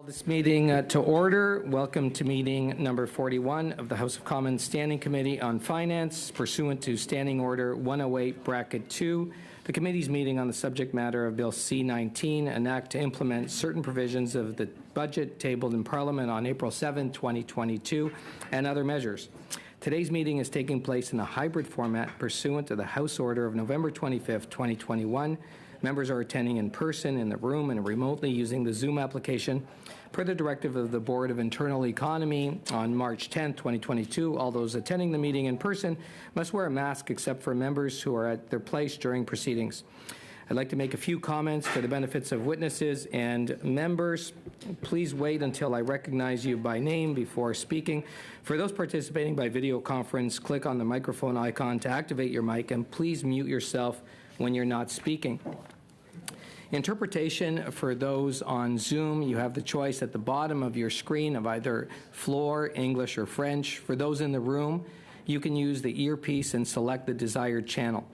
This meeting to order. Welcome to meeting number 41 of the House of Commons Standing Committee on Finance. Pursuant to Standing Order 108, Bracket 2, the committee's meeting on the subject matter of Bill C-19, an act to implement certain provisions of the budget tabled in Parliament on April 7, 2022, and other measures. Today's meeting is taking place in a hybrid format pursuant to the House Order of November 25, 2021. Members are attending in person in the room and remotely using the Zoom application. Per the directive of the Board of Internal Economy on March 10, 2022, all those attending the meeting in person must wear a mask except for members who are at their place during proceedings. I'd like to make a few comments for the benefits of witnesses and members. Please wait until I recognize you by name before speaking. For those participating by video conference, click on the microphone icon to activate your mic, and please mute yourself when you're not speaking. Interpretation for those on Zoom, you have the choice at the bottom of your screen of either floor, English, or French. For those in the room, you can use the earpiece and select the desired channel.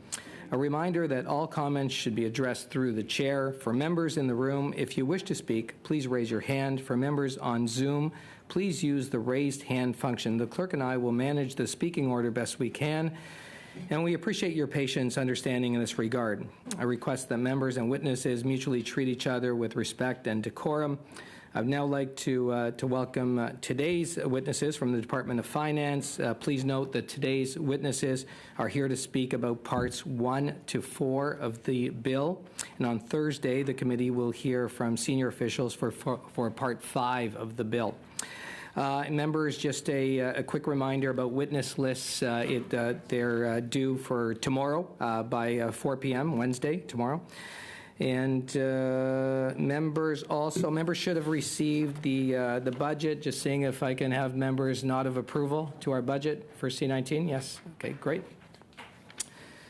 A reminder that all comments should be addressed through the chair. For members in the room, if you wish to speak, please raise your hand. For members on Zoom, please use the raised hand function. The clerk and I will manage the speaking order best we can, and we appreciate your patience, understanding in this regard. I request that members and witnesses mutually treat each other with respect and decorum. I'd now like to welcome today's witnesses from the Department of Finance. Please note that today's witnesses are here to speak about parts 1 to 4 of the bill. And on Thursday, the committee will hear from senior officials for part 5 of the bill. Members, just a quick reminder about witness lists. They're due for tomorrow by 4 p.m. Wednesday, tomorrow. And members should have received the budget. Just seeing if I can have members nod of approval to our budget for C-19. Yes. Okay. Great.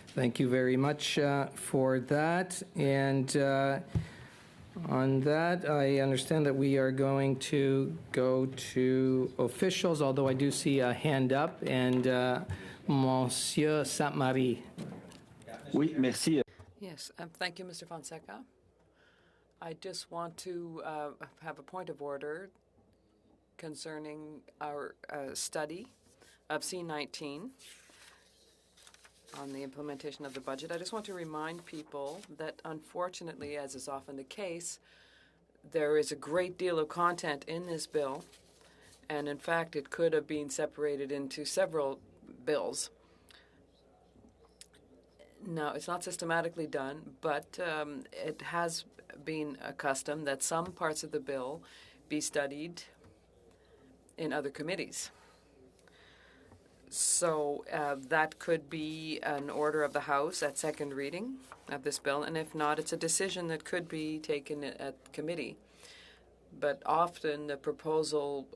Thank you very much for that. And on that, I understand that we are going to go to officials, although I do see a hand up. And Monsieur Sainte-Marie. Oui, merci. Yes, thank you, Mr. Fonseca. I just want to have a point of order concerning our study of C-19 on the implementation of the budget. I just want to remind people that, unfortunately, as is often the case, there is a great deal of content in this bill, and in fact, it could have been separated into several bills. No, it's not systematically done, but it has been a custom that some parts of the bill be studied in other committees. So that could be an order of the House at second reading of this bill, and if not, it's a decision that could be taken at committee. But often the proposal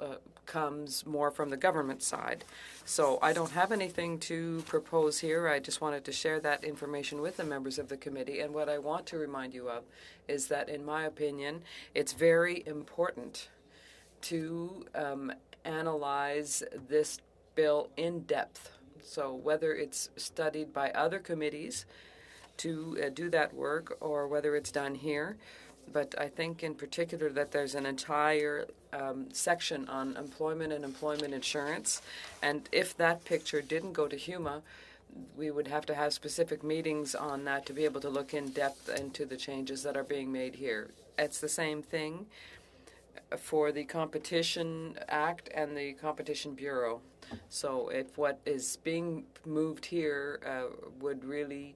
comes more from the government side. So I don't have anything to propose here. I just wanted to share that information with the members of the committee. And what I want to remind you of is that, in my opinion, it's very important to analyze this bill in depth. So whether it's studied by other committees to do that work or whether it's done here. But I think in particular that there's an entire section on employment and employment insurance. And if that picture didn't go to HUMA, we would have to have specific meetings on that to be able to look in depth into the changes that are being made here. It's the same thing for the Competition Act and the Competition Bureau. So if what is being moved here would really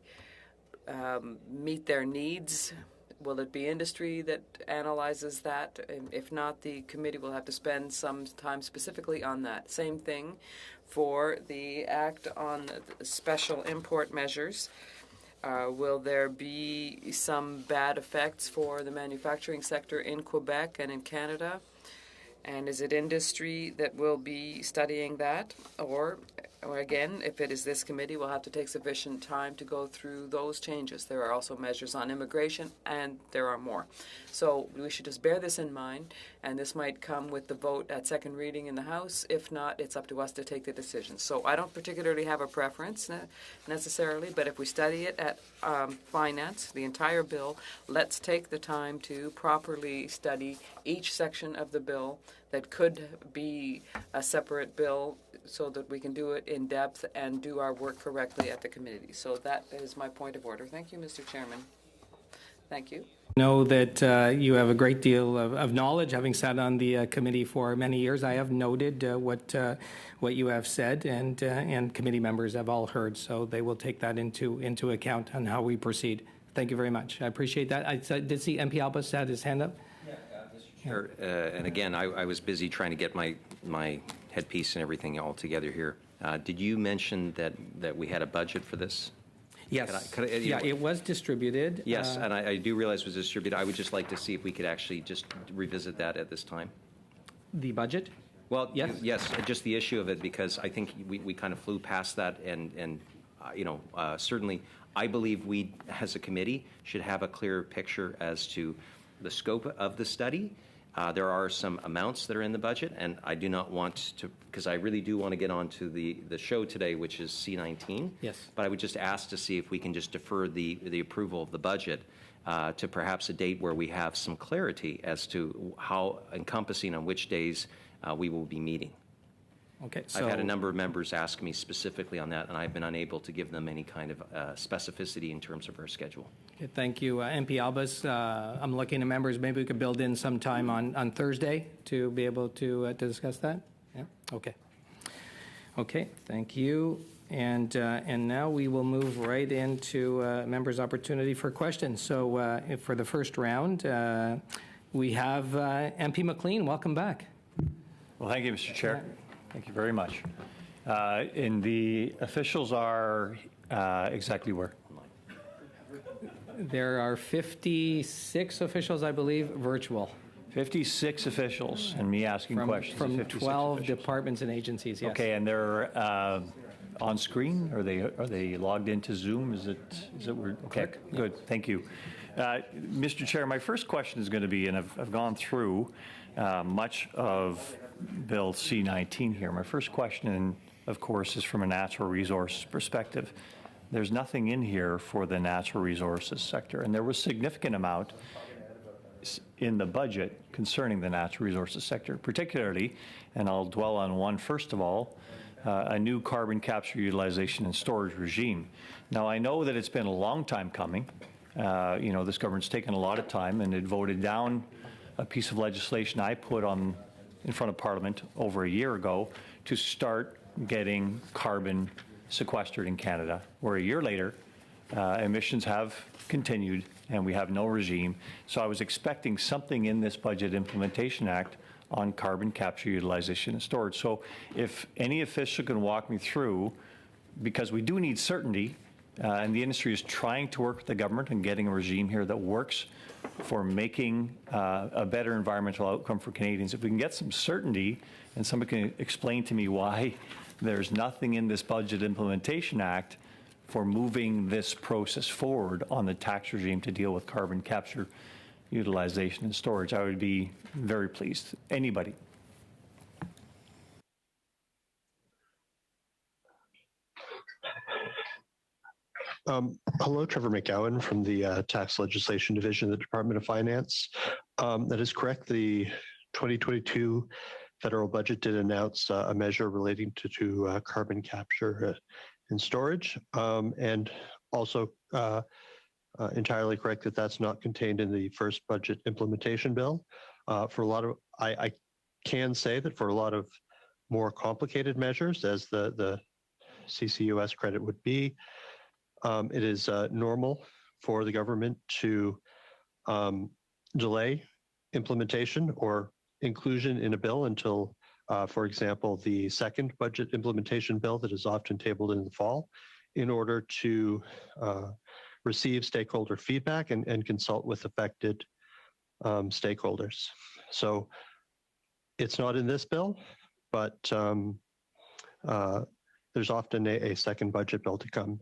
meet their needs, will it be industry that analyzes that? And if not, the committee will have to spend some time specifically on that. Same thing for the Act on Special Import Measures. Will there be some bad effects for the manufacturing sector in Quebec and in Canada? And is it industry that will be studying that? Or or again, if it is this committee, we'll have to take sufficient time to go through those changes. There are also measures on immigration, and there are more. So we should just bear this in mind, and this might come with the vote at second reading in the House. If not, it's up to us to take the decision. So I don't particularly have a preference necessarily, but if we study it at Finance, the entire bill, let's take the time to properly study each section of the bill that could be a separate bill so that we can do it in depth and do our work correctly at the committee. So that is my point of order. Thank you, Mr. Chairman. Thank you. Know that you have a great deal of knowledge, having sat on the committee for many years. I have noted what you have said, and committee members have all heard, so they will take that into account on how we proceed. Thank you very much. I appreciate that. I did see MP Albus had his hand up. Sure. And again, I was busy trying to get my headpiece and everything all together here. Did you mention that we had a budget for this? Yes. Yeah, it was distributed. Yes, and I do realize it was distributed. I would just like to see if we could actually just revisit that at this time. The budget? Well, Yes. yes, just the issue of it, because I think we kind of flew past that, and certainly I believe we, as a committee, should have a clearer picture as to the scope of the study. There are some amounts that are in the budget, and I do not want to, because I really do want to get on to the show today, which is C-19. Yes. But I would just ask to see if we can just defer the approval of the budget to perhaps a date where we have some clarity as to how encompassing on which days we will be meeting. Okay. So I've had a number of members ask me specifically on that, and I've been unable to give them any kind of specificity in terms of our schedule. Okay, thank you, MP Albus. I'm looking at members. Maybe we could build in some time on Thursday to be able to discuss that. Yeah. Okay. Okay. Thank you. And now we will move right into members' opportunity for questions. So for the first round, we have MP McLean. Welcome back. Well, thank you, Mr. Chair. Thank you very much. And the officials are exactly where? There are 56 officials, I believe, virtual. 56 officials, and me asking questions. From 56 12 officials. departments and agencies, yes. Okay, and they're on screen? Are they logged into Zoom? Is it weird? Okay, good. Thank you. Mr. Chair, my first question is going to be, and I've gone through much of Bill C-19 here. My first question, of course, is from a natural resources perspective. There's nothing in here for the natural resources sector, and there was significant amount in the budget concerning the natural resources sector, particularly, and I'll dwell on one first of all, a new carbon capture, utilization, and storage regime. Now, I know that it's been a long time coming. This government's taken a lot of time, and it voted down a piece of legislation I put in front of Parliament over a year ago to start getting carbon sequestered in Canada, where a year later, emissions have continued and we have no regime. So I was expecting something in this Budget Implementation Act on carbon capture, utilization, and storage. So if any official can walk me through, because we do need certainty, and the industry is trying to work with the government and getting a regime here that works for making a better environmental outcome for Canadians. If we can get some certainty, and somebody can explain to me why there's nothing in this Budget Implementation Act for moving this process forward on the tax regime to deal with carbon capture, utilization, and storage, I would be very pleased. Anybody? Hello, Trevor McGowan from the Tax Legislation Division of the Department of Finance. That is correct. The 2022 federal budget did announce a measure relating to carbon capture and storage, and also entirely correct that that's not contained in the first budget implementation bill. For a lot of, I can say that for a lot of more complicated measures, as the CCUS credit would be, it is normal for the government to delay implementation or inclusion in a bill until, for example, the second budget implementation bill that is often tabled in the fall, in order to receive stakeholder feedback and consult with affected stakeholders. So it's not in this bill, but there's often a second budget bill to come.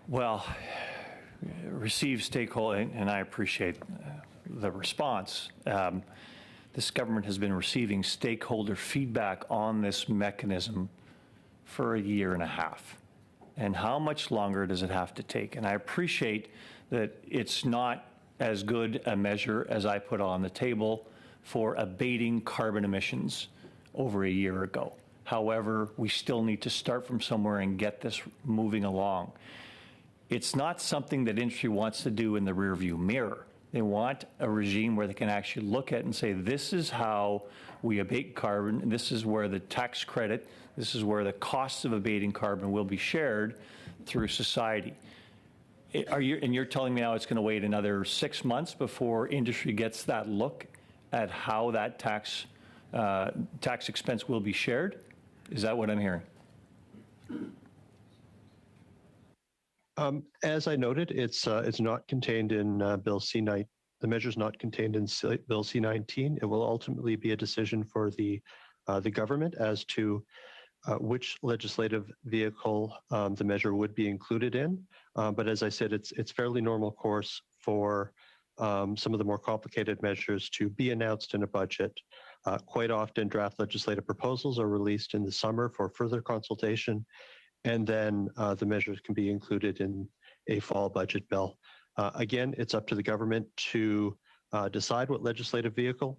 Well, receive stakeholder, and I appreciate the response. This government has been receiving stakeholder feedback on this mechanism for a year and a half. And how much longer does it have to take? And I appreciate that it's not as good a measure as I put on the table for abating carbon emissions over a year ago. However, we still need to start from somewhere and get this moving along. It's not something that industry wants to do in the rearview mirror. They want a regime where they can actually look at and say, this is how we abate carbon, and this is where the tax credit, this is where the costs of abating carbon will be shared through society. And you're telling me now it's going to wait another 6 months before industry gets that look at how that tax expense will be shared? Is that what I'm hearing? As I noted, it's not contained in Bill C9. The measure is not contained in Bill C19. It will ultimately be a decision for the government as to which legislative vehicle the measure would be included in. But as I said, it's fairly normal course for some of the more complicated measures to be announced in a budget. Quite often, draft legislative proposals are released in the summer for further consultation, and then the measures can be included in a fall budget bill. Again, it's up to the government to decide what legislative vehicle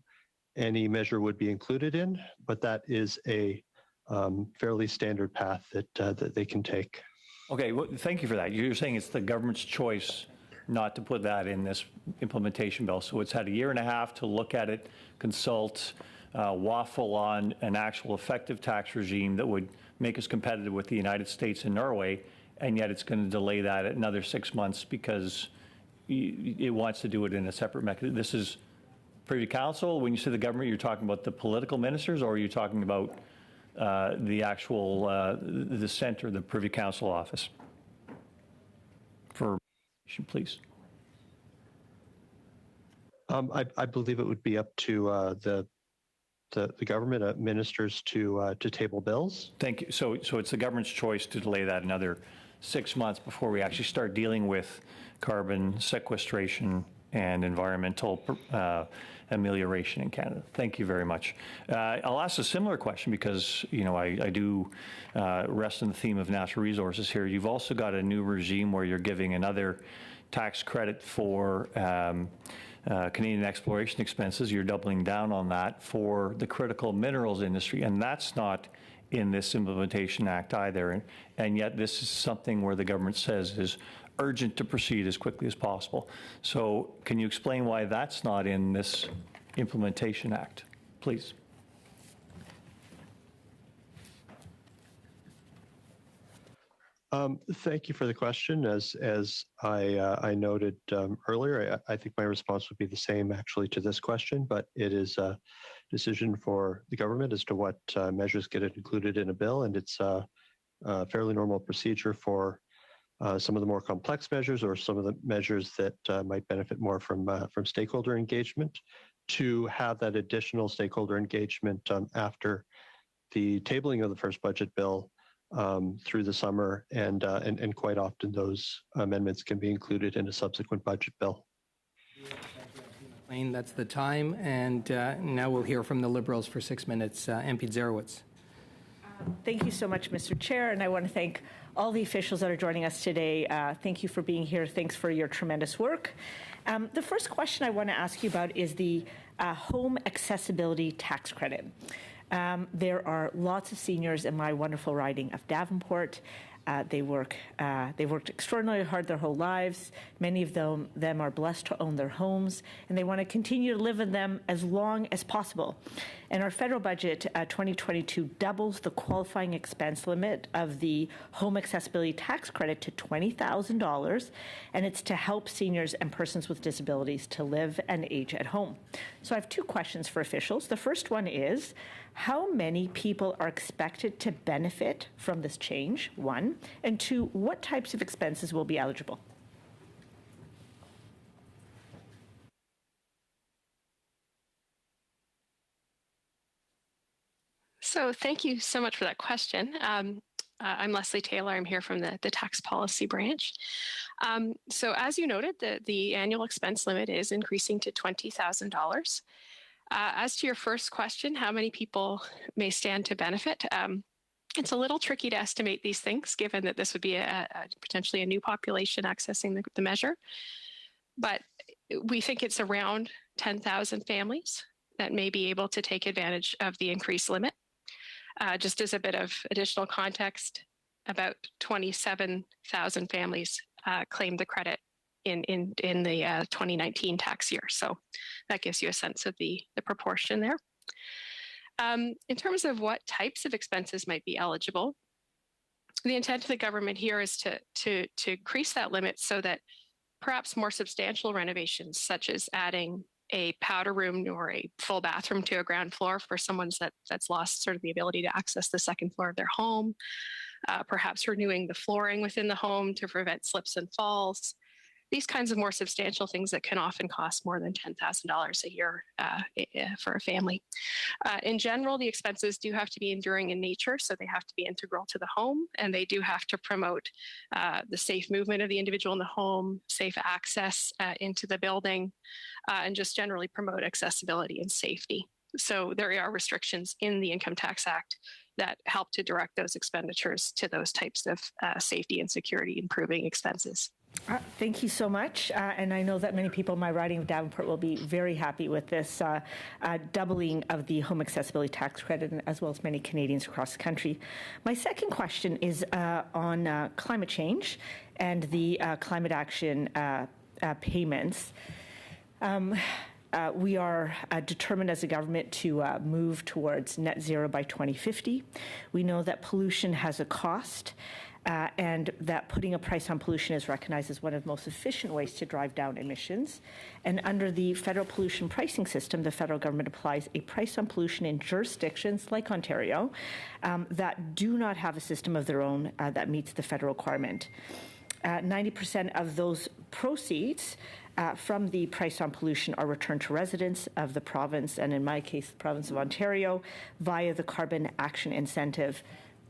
any measure would be included in, but that is a fairly standard path that they can take. Okay, well, thank you for that. You're saying it's the government's choice not to put that in this implementation bill. So it's had a year and a half to look at it, consult, waffle on an actual effective tax regime that would make us competitive with the United States and Norway, and yet it's going to delay that another 6 months because it wants to do it in a separate mechanism. This is Privy Council. When you say the government, you're talking about the political ministers, or are you talking about the actual, the center, the Privy Council office? For, please. I believe it would be up to the government ministers to table bills. Thank you. So it's the government's choice to delay that another 6 months before we actually start dealing with carbon sequestration and environmental amelioration in Canada. Thank you very much. I'll ask a similar question because, you know, I do rest on the theme of natural resources here. You've also got a new regime where you're giving another tax credit for Canadian exploration expenses. You're doubling down on that for the critical minerals industry, and that's not in this Implementation Act either. And yet this is something where the government says is urgent to proceed as quickly as possible. So can you explain why that's not in this Implementation Act, please? Thank you for the question. As I noted earlier, I think my response would be the same actually to this question, but it is a decision for the government as to what measures get included in a bill, and it's a fairly normal procedure for some of the more complex measures or some of the measures that might benefit more from stakeholder engagement to have that additional stakeholder engagement after the tabling of the first budget bill through the summer, and quite often those amendments can be included in a subsequent budget bill. That's the time, and now we'll hear from the Liberals for 6 minutes. MP Zarowitz. Thank you so much, Mr. Chair, and I want to thank all the officials that are joining us today. Thank you for being here. Thanks for your tremendous work. The first question I want to ask you about is the home accessibility tax credit. There are lots of seniors in my wonderful riding of Davenport. They've worked extraordinarily hard their whole lives. Many of them are blessed to own their homes, and they want to continue to live in them as long as possible. And our federal budget 2022 doubles the qualifying expense limit of the home accessibility tax credit to $20,000, and it's to help seniors and persons with disabilities to live and age at home. So I have two questions for officials. The first one is, how many people are expected to benefit from this change, one? And two, what types of expenses will be eligible? So thank you so much for that question. I'm Leslie Taylor. I'm here from the tax policy branch. So as you noted, the annual expense limit is increasing to $20,000. As to your first question, how many people may stand to benefit? It's a little tricky to estimate these things, given that this would be potentially a new population accessing the measure. But we think it's around 10,000 families that may be able to take advantage of the increased limit. Just as a bit of additional context, about 27,000 families claimed the credit in the 2019 tax year. So that gives you a sense of the proportion there. In terms of what types of expenses might be eligible, the intent of the government here is to increase that limit so that perhaps more substantial renovations, such as adding a powder room or a full bathroom to a ground floor for someone that's lost sort of the ability to access the second floor of their home, perhaps renewing the flooring within the home to prevent slips and falls. These kinds of more substantial things that can often cost more than $10,000 a year for a family. In general, the expenses do have to be enduring in nature, so they have to be integral to the home, and they do have to promote the safe movement of the individual in the home, safe access into the building, and just generally promote accessibility and safety. So there are restrictions in the Income Tax Act that help to direct those expenditures to those types of safety and security improving expenses. Thank you so much. And I know that many people in my riding of Davenport will be very happy with this doubling of the home accessibility tax credit, as well as many Canadians across the country. My second question is on climate change and the climate action payments. We are determined as a government to move towards net zero by 2050. We know that pollution has a cost. And that putting a price on pollution is recognized as one of the most efficient ways to drive down emissions. And under the federal pollution pricing system, the federal government applies a price on pollution in jurisdictions like Ontario that do not have a system of their own that meets the federal requirement. 90% of those proceeds from the price on pollution are returned to residents of the province, and in my case, the province of Ontario, via the carbon action incentive.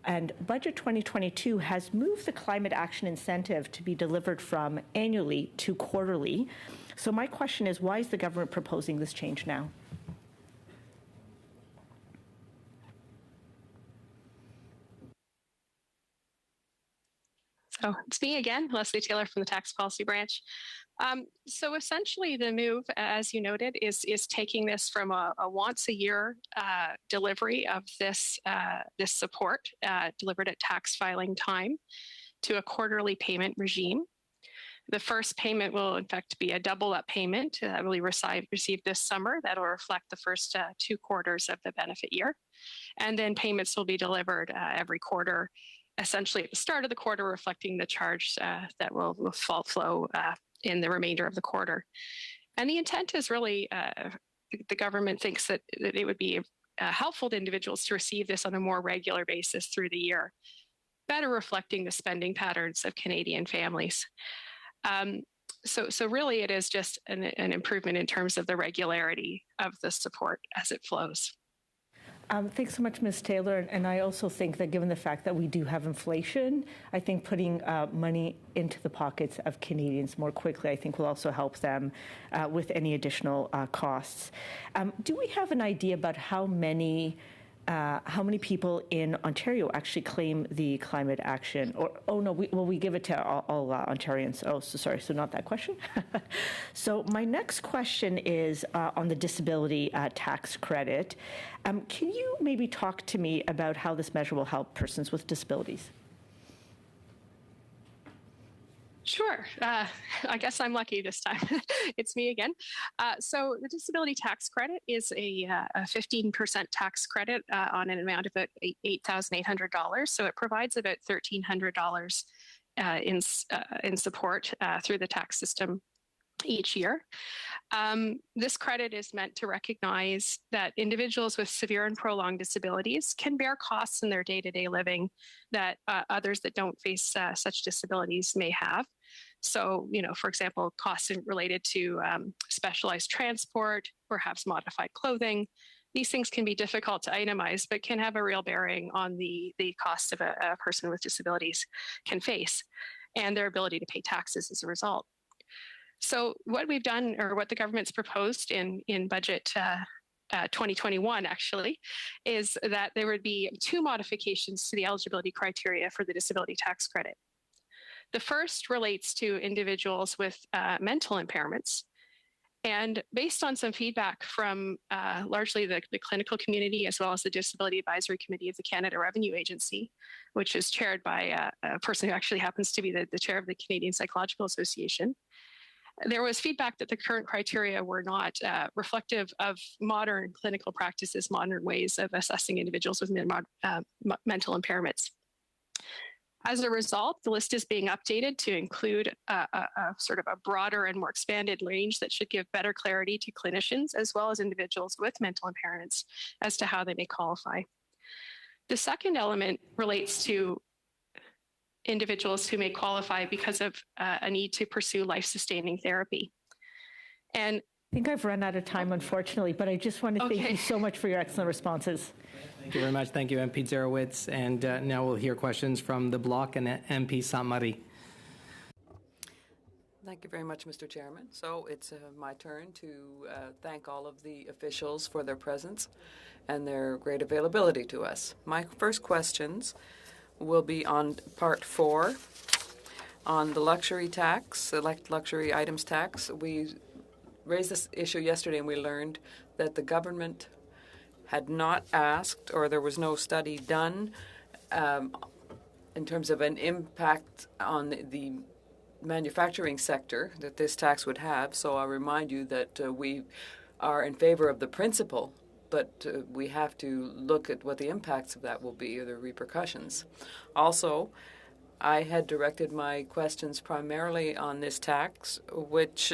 And Budget 2022 has moved the climate action incentive to be delivered from annually to quarterly. So my question is, why is the government proposing this change now? So it's me again, Leslie Taylor from the Tax Policy Branch. So essentially the move, as you noted, is taking this from a once a year delivery of this support delivered at tax filing time to a quarterly payment regime. The first payment will in fact be a double up payment that will be received this summer. That will reflect the first 2 quarters of the benefit year. And then payments will be delivered every quarter, essentially at the start of the quarter, reflecting the charge that will flow in the remainder of the quarter. And the intent is really, the government thinks that it would be helpful to individuals to receive this on a more regular basis through the year, better reflecting the spending patterns of Canadian families. So really it is just an improvement in terms of the regularity of the support as it flows. Thanks so much, Ms. Taylor. And I also think that given the fact that we do have inflation, I think putting money into the pockets of Canadians more quickly, I think will also help them with any additional costs. Do we have an idea about how many people in Ontario actually claim the climate action? Or, we give it to all Ontarians. Oh, so sorry, so not that question. So my next question is on the disability tax credit. Can you maybe talk to me about how this measure will help persons with disabilities? Sure. I guess I'm lucky this time. It's me again. So the disability tax credit is a 15% tax credit on an amount of about $8,800. So it provides about $1,300 in support through the tax system each year. This credit is meant to recognize that individuals with severe and prolonged disabilities can bear costs in their day-to-day living that others that don't face such disabilities may have. So, for example, costs related to specialized transport, perhaps modified clothing, these things can be difficult to itemize, but can have a real bearing on the cost of a person with disabilities can face and their ability to pay taxes as a result. So what we've done, or what the government's proposed in budget 2021 actually, is that there would be 2 modifications to the eligibility criteria for the disability tax credit. The first relates to individuals with mental impairments. And based on some feedback from largely the clinical community, as well as the Disability Advisory Committee of the Canada Revenue Agency, which is chaired by a person who actually happens to be the chair of the Canadian Psychological Association, there was feedback that the current criteria were not reflective of modern clinical practices, modern ways of assessing individuals with mental impairments. As a result, the list is being updated to include a sort of a broader and more expanded range that should give better clarity to clinicians as well as individuals with mental impairments as to how they may qualify. The second element relates to individuals who may qualify because of a need to pursue life-sustaining therapy. And I think I've run out of time, unfortunately, but I just want to thank you so much for your excellent responses. Thank you very much. Thank you, MP Zarowitz. And now we'll hear questions from the Bloc and MP Sainte-Marie. Thank you very much, Mr. Chairman. So it's my turn to thank all of the officials for their presence and their great availability to us. My first questions will be on Part 4, on the luxury tax, select luxury items tax. We raised this issue yesterday, and we learned that the government had not asked, or there was no study done in terms of an impact on the manufacturing sector that this tax would have. So I'll remind you that we are in favor of the principle, but we have to look at what the impacts of that will be, or the repercussions. Also, I had directed my questions primarily on this tax, which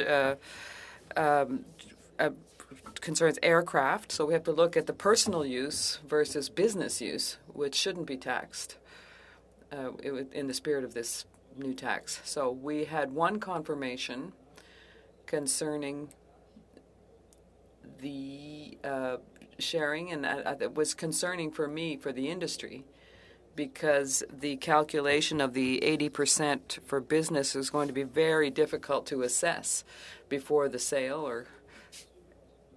concerns aircraft. So we have to look at the personal use versus business use, which shouldn't be taxed in the spirit of this new tax. So we had one confirmation concerning the sharing, and it was concerning for me, for the industry, because the calculation of the 80% for business is going to be very difficult to assess before the sale or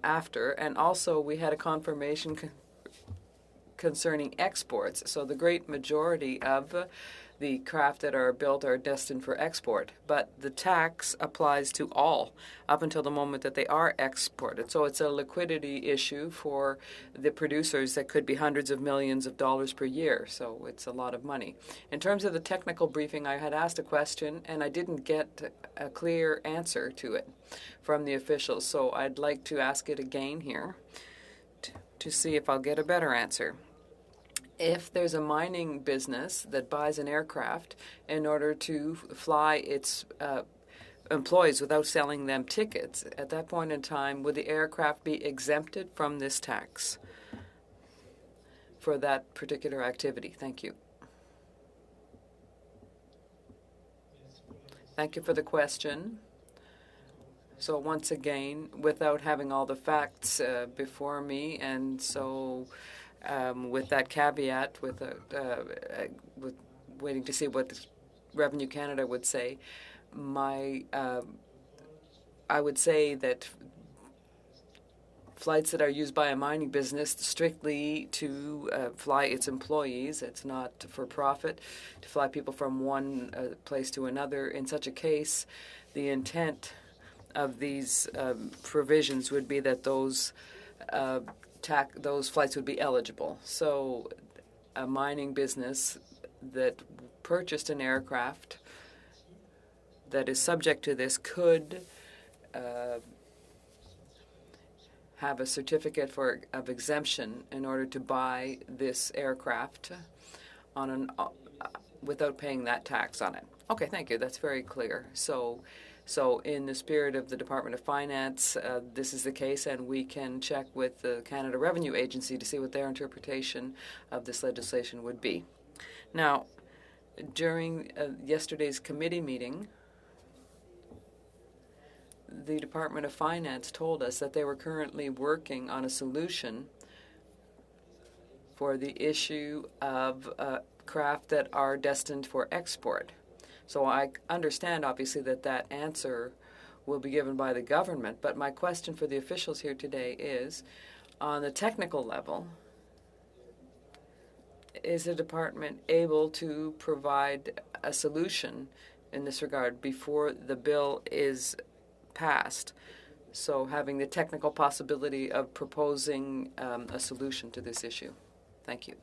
after. And also we had a confirmation concerning exports. So the great majority of the craft that are built are destined for export, but the tax applies to all up until the moment that they are exported. So it's a liquidity issue for the producers that could be hundreds of millions of dollars per year. So it's a lot of money. In terms of the technical briefing, I had asked a question and I didn't get a clear answer to it from the officials. So I'd like to ask it again here to see if I'll get a better answer. If there's a mining business that buys an aircraft in order to fly its employees without selling them tickets, at that point in time, would the aircraft be exempted from this tax for that particular activity? Thank you. Thank you for the question. So once again, without having all the facts before me, and so with that caveat, with waiting to see what Revenue Canada would say, I would say that flights that are used by a mining business strictly to fly its employees, it's not for profit, to fly people from one place to another. In such a case, the intent of these provisions would be that those flights would be eligible. So a mining business that purchased an aircraft that is subject to this could have a certificate of exemption in order to buy this aircraft without paying that tax on it. Okay, thank you. That's very clear. So in the spirit of the Department of Finance, this is the case, and we can check with the Canada Revenue Agency to see what their interpretation of this legislation would be. Now, during yesterday's committee meeting, the Department of Finance told us that they were currently working on a solution for the issue of craft that are destined for export. So I understand, obviously, that answer will be given by the government, but my question for the officials here today is, on the technical level, is the department able to provide a solution in this regard before the bill is passed? So having the technical possibility of proposing a solution to this issue. Thank you.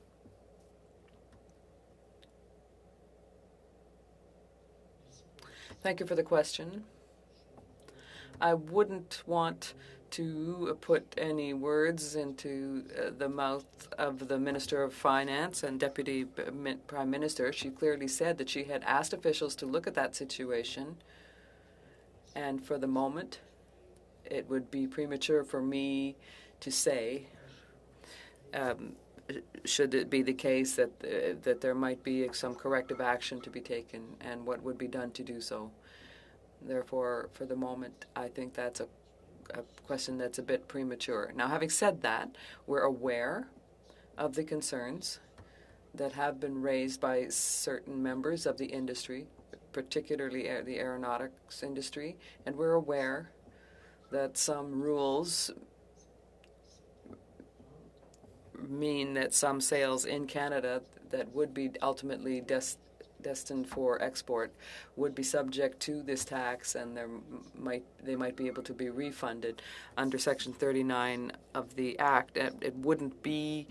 Thank you for the question. I wouldn't want to put any words into the mouth of the Minister of Finance and Deputy Prime Minister. She clearly said that she had asked officials to look at that situation, and for the moment, it would be premature for me to say, should it be the case that there might be some corrective action to be taken and what would be done to do so. Therefore, for the moment, I think that's a question that's a bit premature. Now, having said that, we're aware of the concerns that have been raised by certain members of the industry, particularly the aeronautics industry, and we're aware that some rules mean that some sales in Canada that would be ultimately destined for export would be subject to this tax, and they might be able to be refunded under Section 39 of the Act. It wouldn't be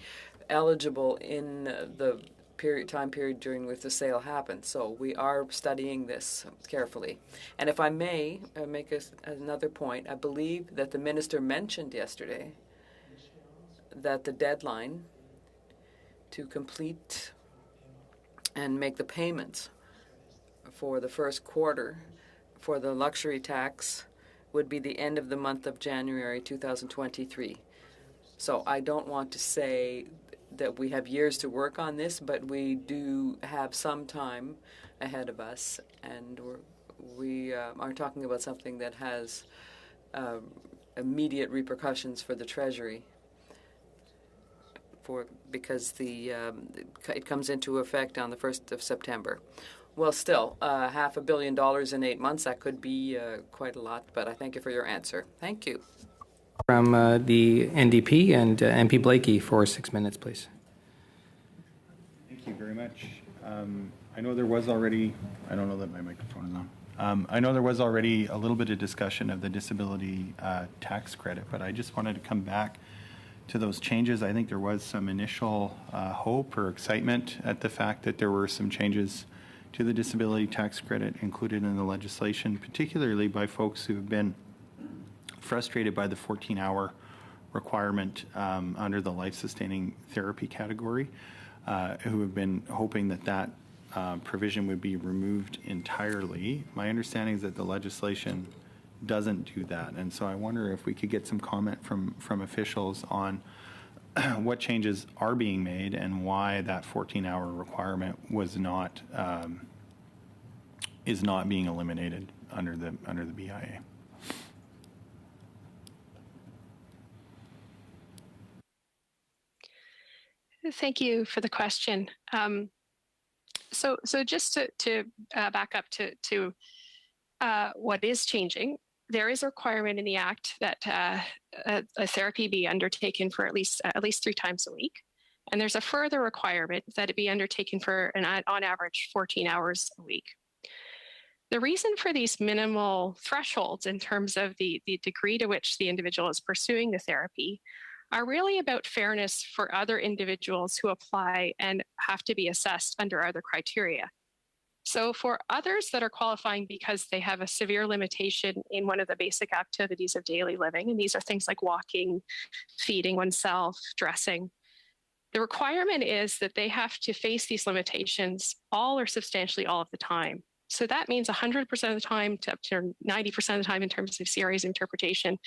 eligible in the time period during which the sale happened. So we are studying this carefully. And if I may make another point, I believe that the minister mentioned yesterday that the deadline to complete and make the payments for the first quarter for the luxury tax would be the end of the month of January 2023. So I don't want to say that we have years to work on this, but we do have some time ahead of us, and we are talking about something that has immediate repercussions for the Treasury, because it comes into effect on the 1st of September. Well, still, $500 million in 8 months, that could be quite a lot, but I thank you for your answer. Thank you. From the NDP and MP Blakey for 6 minutes, please. Thank you very much. I know there was already, I don't know that my microphone is on. I know there was already a little bit of discussion of the disability tax credit, but I just wanted to come back to those changes. I think there was some initial hope or excitement at the fact that there were some changes to the disability tax credit included in the legislation, particularly by folks who have been frustrated by the 14-hour requirement under the life-sustaining therapy category, who have been hoping that provision would be removed entirely. My understanding is that the legislation doesn't do that, and so I wonder if we could get some comment from officials on what changes are being made and why that 14-hour requirement is not being eliminated under the BIA. Thank you for the question. So just to back up to what is changing, there is a requirement in the Act that a therapy be undertaken for at least 3 times a week. And there's a further requirement that it be undertaken for on average 14 hours a week. The reason for these minimal thresholds in terms of the degree to which the individual is pursuing the therapy are really about fairness for other individuals who apply and have to be assessed under other criteria. So for others that are qualifying because they have a severe limitation in one of the basic activities of daily living, and these are things like walking, feeding oneself, dressing, the requirement is that they have to face these limitations all or substantially all of the time. So that means 100% of the time to up to 90% of the time in terms of CRA's interpretation.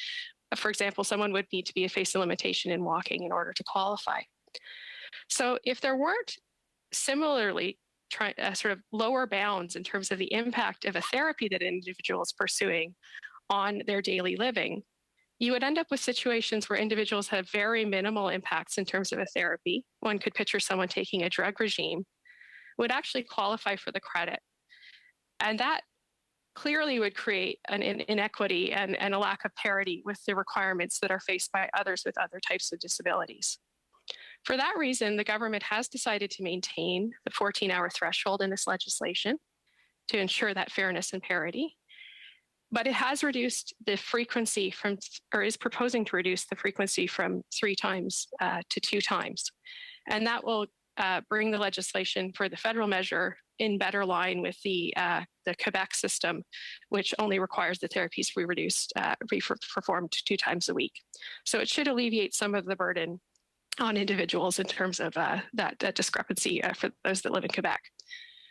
For example, someone would need to face a limitation in walking in order to qualify. So if there weren't similarly sort of lower bounds in terms of the impact of a therapy that an individual is pursuing on their daily living, you would end up with situations where individuals have very minimal impacts in terms of a therapy. One could picture someone taking a drug regime would actually qualify for the credit. And that clearly would create an inequity and a lack of parity with the requirements that are faced by others with other types of disabilities. For that reason, the government has decided to maintain the 14-hour threshold in this legislation to ensure that fairness and parity. But it has reduced the frequency from, or is proposing to reduce the frequency from 3 times to 2 times. And that will bring the legislation for the federal measure in better line with the Quebec system, which only requires the therapies to be performed 2 times a week. So it should alleviate some of the burden on individuals in terms of that discrepancy for those that live in Quebec.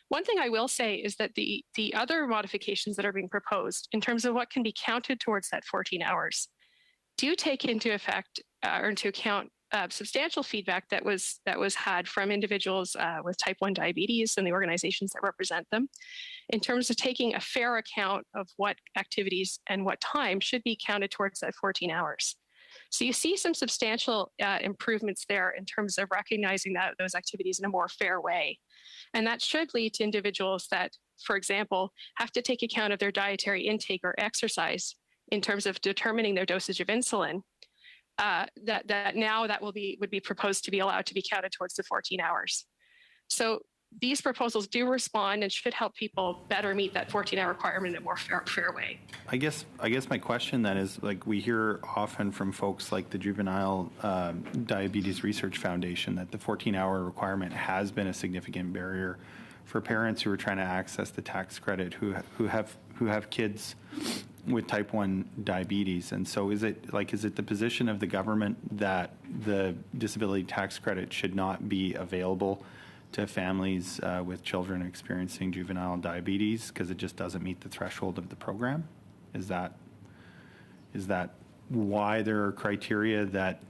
One thing I will say is that the other modifications that are being proposed in terms of what can be counted towards that 14 hours do take into effect or into account substantial feedback that was had from individuals with type 1 diabetes and the organizations that represent them in terms of taking a fair account of what activities and what time should be counted towards that 14 hours. So you see some substantial improvements there in terms of recognizing those activities in a more fair way. And that should lead to individuals that, for example, have to take account of their dietary intake or exercise in terms of determining their dosage of insulin, that now that would be proposed to be allowed to be counted towards the 14 hours. So these proposals do respond and should help people better meet that 14-hour requirement in a more fair way. I guess my question then is, like, we hear often from folks like the Juvenile Diabetes Research Foundation that the 14-hour requirement has been a significant barrier for parents who are trying to access the tax credit who have kids with type 1 diabetes. And so is it the position of the government that the disability tax credit should not be available to families with children experiencing juvenile diabetes because it just doesn't meet the threshold of the program? Is that why there are criteria that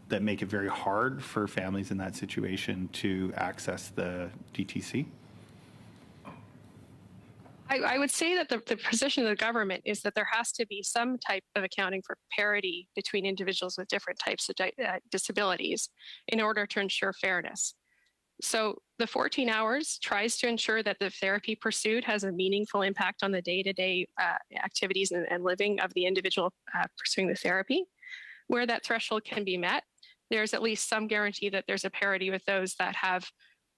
that make it very hard for families in that situation to access the DTC? I would say that the position of the government is that there has to be some type of accounting for parity between individuals with different types of disabilities in order to ensure fairness. So the 14 hours tries to ensure that the therapy pursued has a meaningful impact on the day-to-day activities and living of the individual pursuing the therapy. Where that threshold can be met, there's at least some guarantee that there's a parity with those that have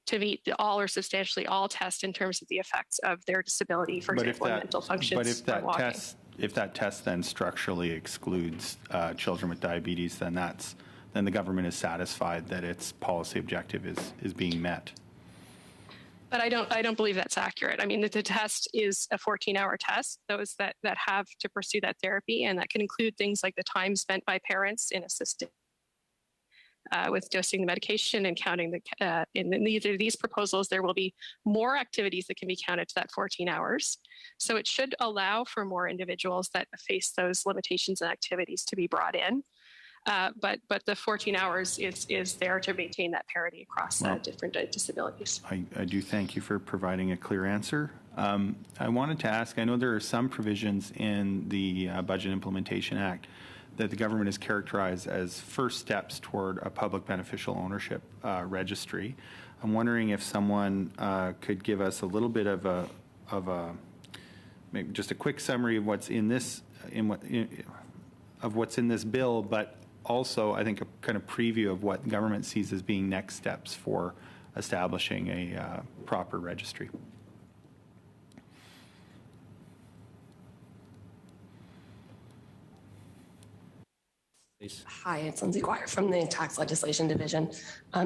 to meet all or substantially all tests in terms of the effects of their disability, for example, mental functions. But if that test then structurally excludes children with diabetes, then the government is satisfied that its policy objective is being met. But I don't believe that's accurate. I mean, the test is a 14-hour test. Those that have to pursue that therapy, and that can include things like the time spent by parents in assisting with dosing the medication and counting in either of these proposals, there will be more activities that can be counted to that 14 hours. So it should allow for more individuals that face those limitations and activities to be brought in. But the 14 hours is there to maintain that parity across different disabilities. I do thank you for providing a clear answer. I wanted to ask, I know there are some provisions in the Budget Implementation Act that the government has characterized as first steps toward a public beneficial ownership registry. I'm wondering if someone could give us a little bit of a maybe just a quick summary of what's in this bill, but also I think a kind of preview of what government sees as being next steps for establishing a proper registry. Hi, it's Lindsay Guire from the Tax Legislation Division.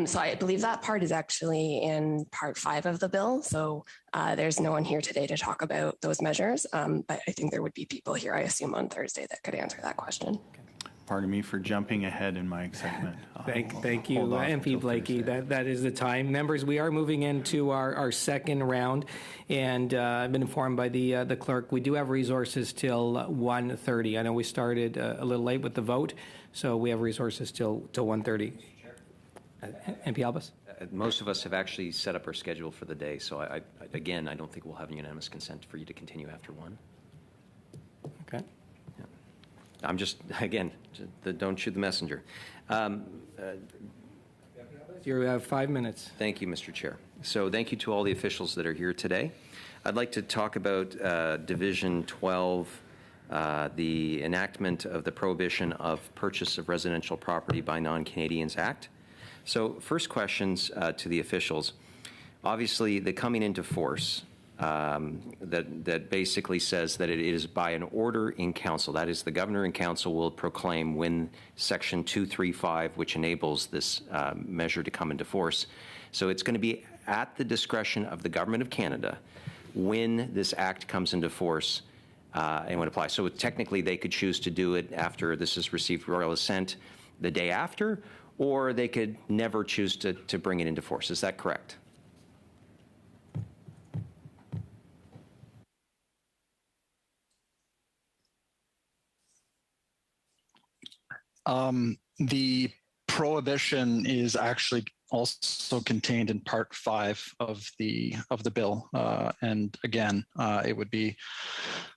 So I believe that part is actually in Part 5 of the bill. So there's no one here today to talk about those measures, but I think there would be people here, I assume, on Thursday that could answer that question. Pardon me for jumping ahead in my excitement. Thank you, MP Blakey. That is the time. Members, we are moving into our second round, and I've been informed by the clerk we do have resources till 1:30. I know we started a little late with the vote, so we have resources till 1:30. MP Albus? Most of us have actually set up our schedule for the day, so I don't think we'll have unanimous consent for you to continue after 1. Okay. I'm just, again, don't shoot the messenger. You have 5 minutes. Thank you, Mr. Chair. So thank you to all the officials that are here today. I'd like to talk about Division 12, the enactment of the Prohibition of Purchase of Residential Property by Non-Canadians Act. So first questions to the officials. Obviously, the coming into force that basically says that it is by an order in council. That is, the governor and council will proclaim when Section 235, which enables this measure to come into force. So it's going to be at the discretion of the Government of Canada when this act comes into force and when it applies. So technically, they could choose to do it after this has received royal assent the day after, or they could never choose to bring it into force. Is that correct? The prohibition is actually also contained in Part 5 of the bill, and again, it would be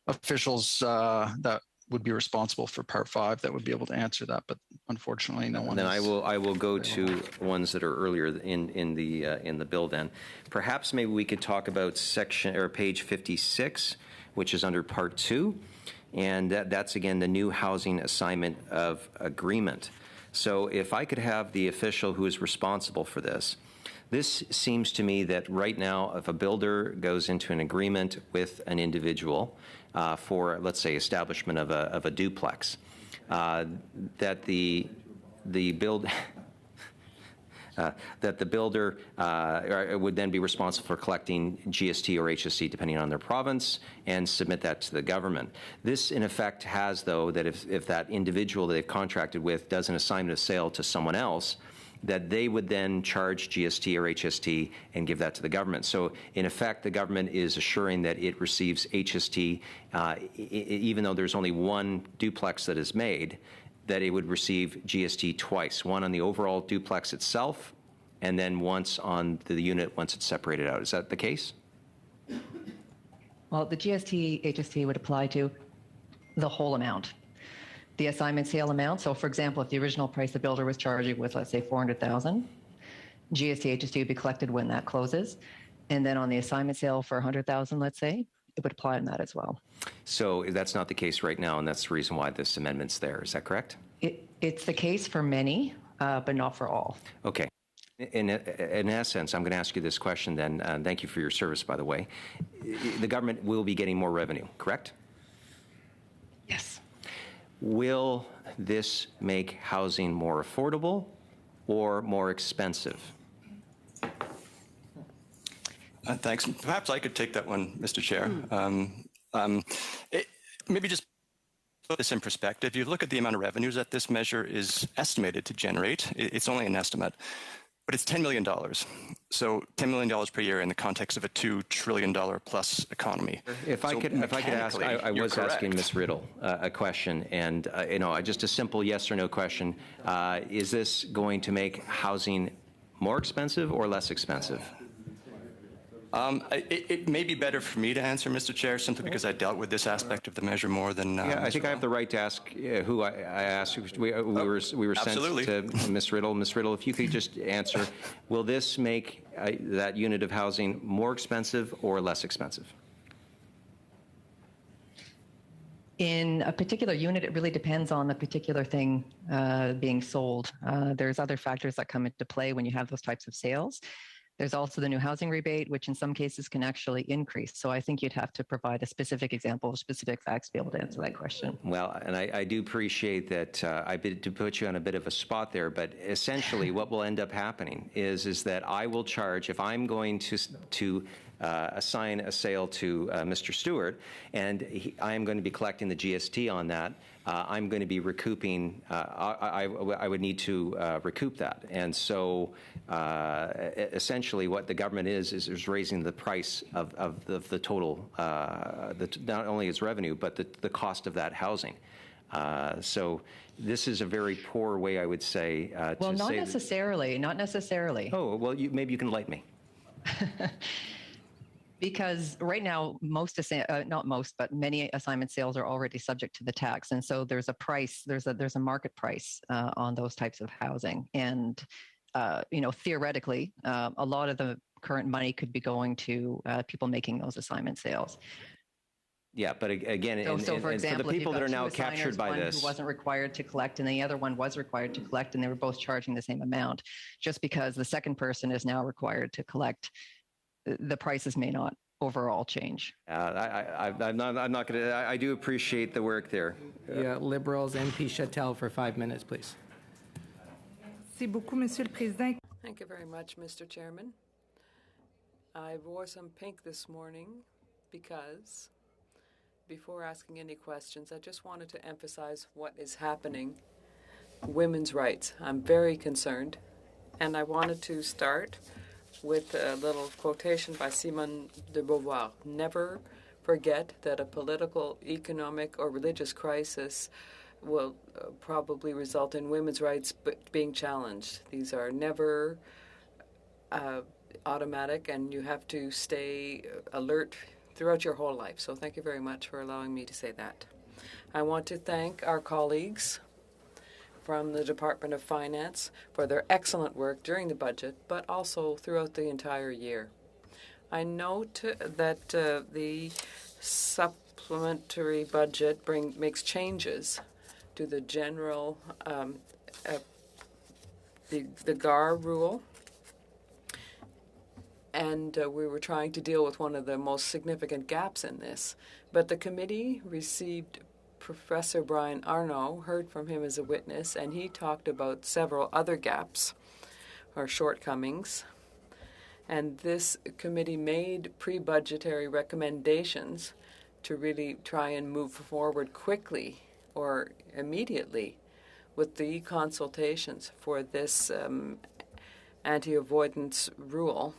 officials that would be responsible for Part 5 that would be able to answer that, but unfortunately, no one. Then I will go to ones that are earlier in the bill. Then, perhaps maybe we could talk about section or page 56, which is under Part 2. And that's, again, the new housing assignment of agreement. So if I could have the official who is responsible for this, this seems to me that right now, if a builder goes into an agreement with an individual for, let's say, establishment of a duplex, that the builder would then be responsible for collecting GST or HST, depending on their province, and submit that to the government. This, in effect, has, though, that if that individual that they've contracted with does an assignment of sale to someone else, that they would then charge GST or HST and give that to the government. So, in effect, the government is assuring that it receives HST, even though there's only one duplex that is made, that it would receive GST twice, one on the overall duplex itself, and then once on the unit once it's separated out. Is that the case? Well, the GST, HST would apply to the whole amount. The assignment sale amount, so for example, if the original price the builder was charging was, let's say, $400,000, GST, HST would be collected when that closes. And then on the assignment sale for $100,000, let's say, it would apply on that as well. So that's not the case right now, and that's the reason why this amendment's there. Is that correct? It's the case for many, but not for all. Okay. In essence, I'm going to ask you this question then, and thank you for your service, by the way. The government will be getting more revenue, correct? Yes. Will this make housing more affordable or more expensive? Thanks. Perhaps I could take that one, Mr. Chair. Maybe just put this in perspective. You look at the amount of revenues that this measure is estimated to generate. It's only an estimate, but it's $10 million. So $10 million per year in the context of a $2 trillion plus economy. If I could ask, I was asking Ms. Riddle a question, and just a simple yes or no question. Is this going to make housing more expensive or less expensive? It may be better for me to answer, Mr. Chair, simply because I dealt with this aspect of the measure more than. I think I have the right to ask who I asked. We were sent to Ms. Riddle. Ms. Riddle, if you could just answer, will this make that unit of housing more expensive or less expensive? In a particular unit, it really depends on the particular thing being sold. There's other factors that come into play when you have those types of sales. There's also the new housing rebate, which in some cases can actually increase. So I think you'd have to provide a specific example, specific facts to be able to answer that question. Well, and I do appreciate that I did to put you on a bit of a spot there, but essentially what will end up happening is that I will charge, if I'm going to assign a sale to Mr. Stewart, and I am going to be collecting the GST on that, I'm going to be recouping, I would need to recoup that. And so essentially what the government is raising the price of the total, not only its revenue, but the cost of that housing. So this is a very poor way, I would say, well, to not say necessarily, not necessarily. Oh, well, maybe you can enlighten me. Because right now, not most, but many assignment sales are already subject to the tax, and so there's a price, there's a market price on those types of housing, and theoretically, a lot of the current money could be going to people making those assignment sales. Yeah, but again, So for example, for the people if that are you've got now two assigners, captured by one this, who wasn't required to collect and the other one was required to collect, and they were both charging the same amount, just because the second person is now required to collect, the prices may not overall change. I'm not going to. I do appreciate the work there. Yeah, Liberals, MP Chattel for 5 minutes, please. Thank you very much, Mr. Chairman. I wore some pink this morning because, before asking any questions, I just wanted to emphasize what is happening. Women's rights. I'm very concerned, and I wanted to start with a little quotation by Simone de Beauvoir. Never forget that a political, economic, or religious crisis will probably result in women's rights being challenged. These are never automatic, and you have to stay alert throughout your whole life. So thank you very much for allowing me to say that. I want to thank our colleagues from the Department of Finance for their excellent work during the budget, but also throughout the entire year. I note that the supplementary budget makes changes to the general, the GAR rule, and we were trying to deal with one of the most significant gaps in this. But the committee received Professor Brian Arno, heard from him as a witness, and he talked about several other gaps or shortcomings. And this committee made pre-budgetary recommendations to really try and move forward quickly or immediately with the consultations for this anti-avoidance rule.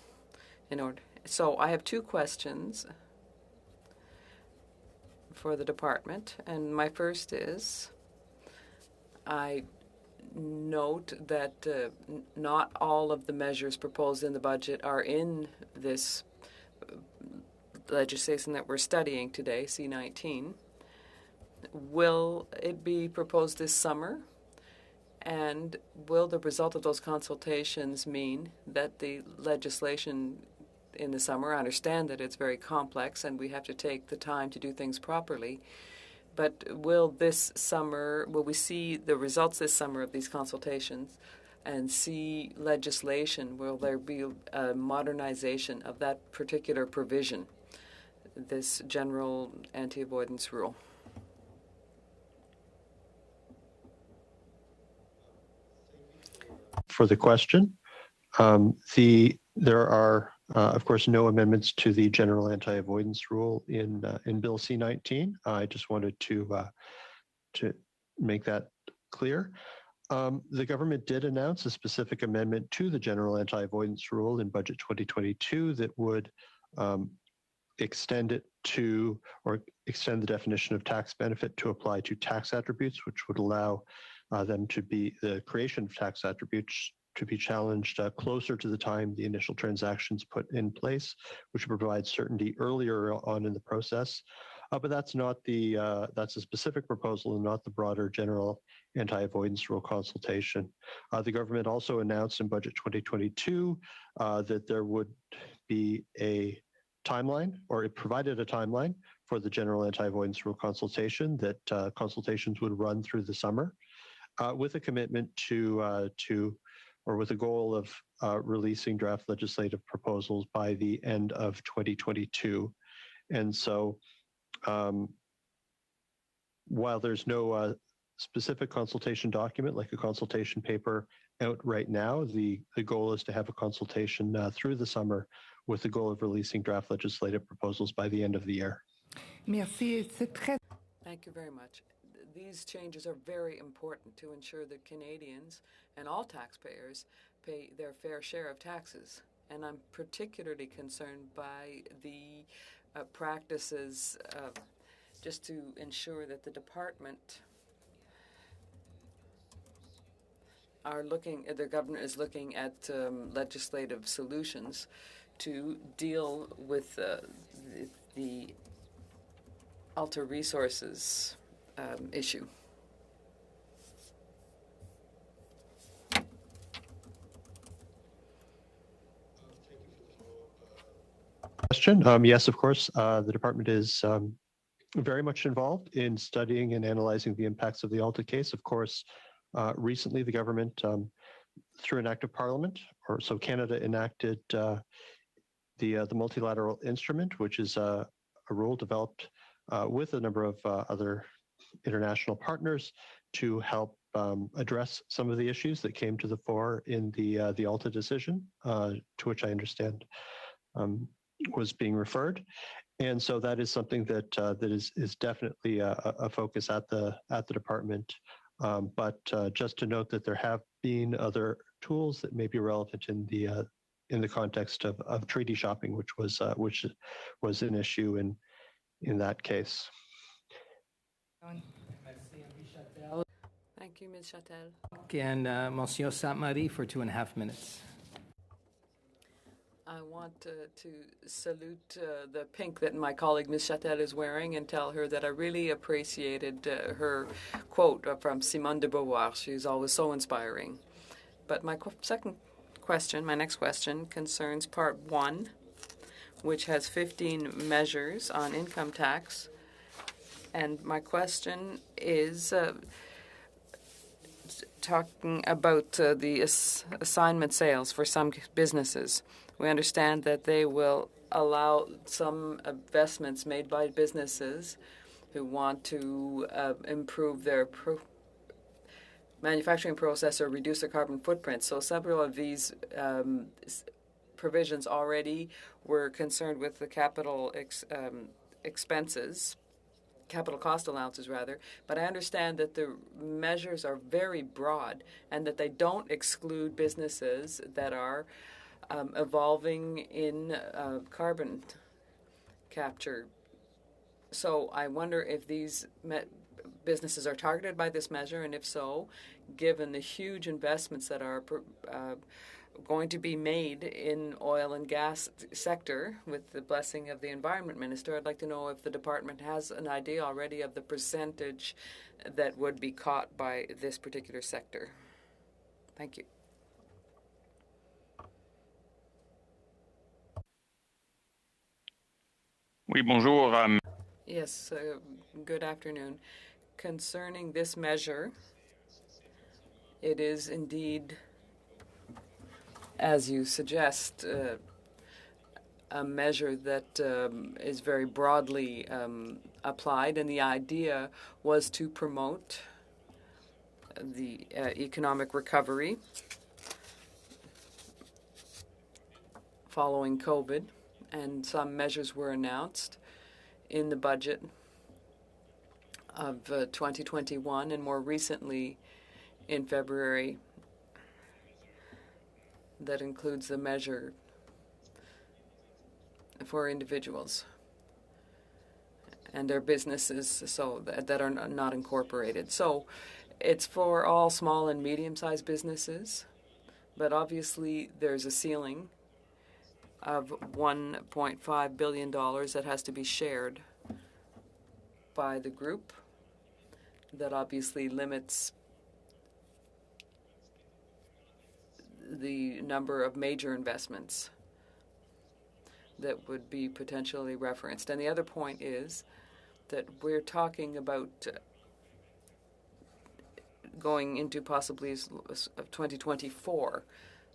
So I have 2 questions for the department, and my first is, I note that not all of the measures proposed in the budget are in this legislation that we're studying today, C-19. Will it be proposed this summer? And will the result of those consultations mean that the legislation in the summer, I understand that it's very complex and we have to take the time to do things properly, but will we see the results this summer of these consultations and see legislation? Will there be a modernization of that particular provision, this general anti-avoidance rule? For the question, there are, of course, no amendments to the general anti-avoidance rule in Bill C-19. I just wanted to make that clear. The government did announce a specific amendment to the general anti-avoidance rule in Budget 2022 that would extend it to, or extend the definition of tax benefit to apply to tax attributes, which would allow them to be, the creation of tax attributes to be challenged closer to the time the initial transactions put in place, which provides certainty earlier on in the process. But that's not that's a specific proposal and not the broader general anti-avoidance rule consultation. The government also announced in Budget 2022 that there would be a timeline, or it provided a timeline for the general anti-avoidance rule consultation, that consultations would run through the summer with a commitment or with a goal of releasing draft legislative proposals by the end of 2022. And so while there's no specific consultation document, like a consultation paper out right now, the goal is to have a consultation through the summer with the goal of releasing draft legislative proposals by the end of the year. Thank you very much. These changes are very important to ensure that Canadians and all taxpayers pay their fair share of taxes. And I'm particularly concerned by the practices just to ensure that the department the government is looking at legislative solutions to deal with the Alta Resources issue. Question. Yes, of course. The department is very much involved in studying and analyzing the impacts of the Alta case. Of course, recently the government, through an act of parliament, or so Canada enacted the multilateral instrument, which is a rule developed with a number of other international partners to help address some of the issues that came to the fore in the Alta decision, to which I understand was being referred. And so that is something that that is definitely a focus at the department. But just to note that there have been other tools that may be relevant in the context of treaty shopping, which was an issue in that case. Thank you, Ms. Chatel. And Monsieur Sainte-Marie for 2.5 minutes. I want to salute the pink that my colleague Ms. Chatel is wearing and tell her that I really appreciated her quote from Simone de Beauvoir. She's always so inspiring. But my next question concerns part 1, which has 15 measures on income tax. And my question is talking about the assignment sales for some businesses. We understand that they will allow some investments made by businesses who want to improve their manufacturing process or reduce their carbon footprint. So several of these provisions already were concerned with the capital expenses, capital cost allowances rather, but I understand that the measures are very broad and that they don't exclude businesses that are evolving in carbon capture. So I wonder if these businesses are targeted by this measure, and if so, given the huge investments that are going to be made in oil and gas sector with the blessing of the Environment Minister, I'd like to know if the department has an idea already of the percentage that would be caught by this particular sector. Thank you. Oui, bonjour. Yes, good afternoon. Concerning this measure, it is indeed, as you suggest, a measure that is very broadly applied, and the idea was to promote the economic recovery following COVID, and some measures were announced in the budget of 2021, and more recently in February that includes the measure for individuals and their businesses that are not incorporated. So it's for all small and medium-sized businesses, but obviously there's a ceiling of $1.5 billion that has to be shared by the group. That obviously limits the number of major investments that would be potentially referenced. And the other point is that we're talking about going into possibly 2024.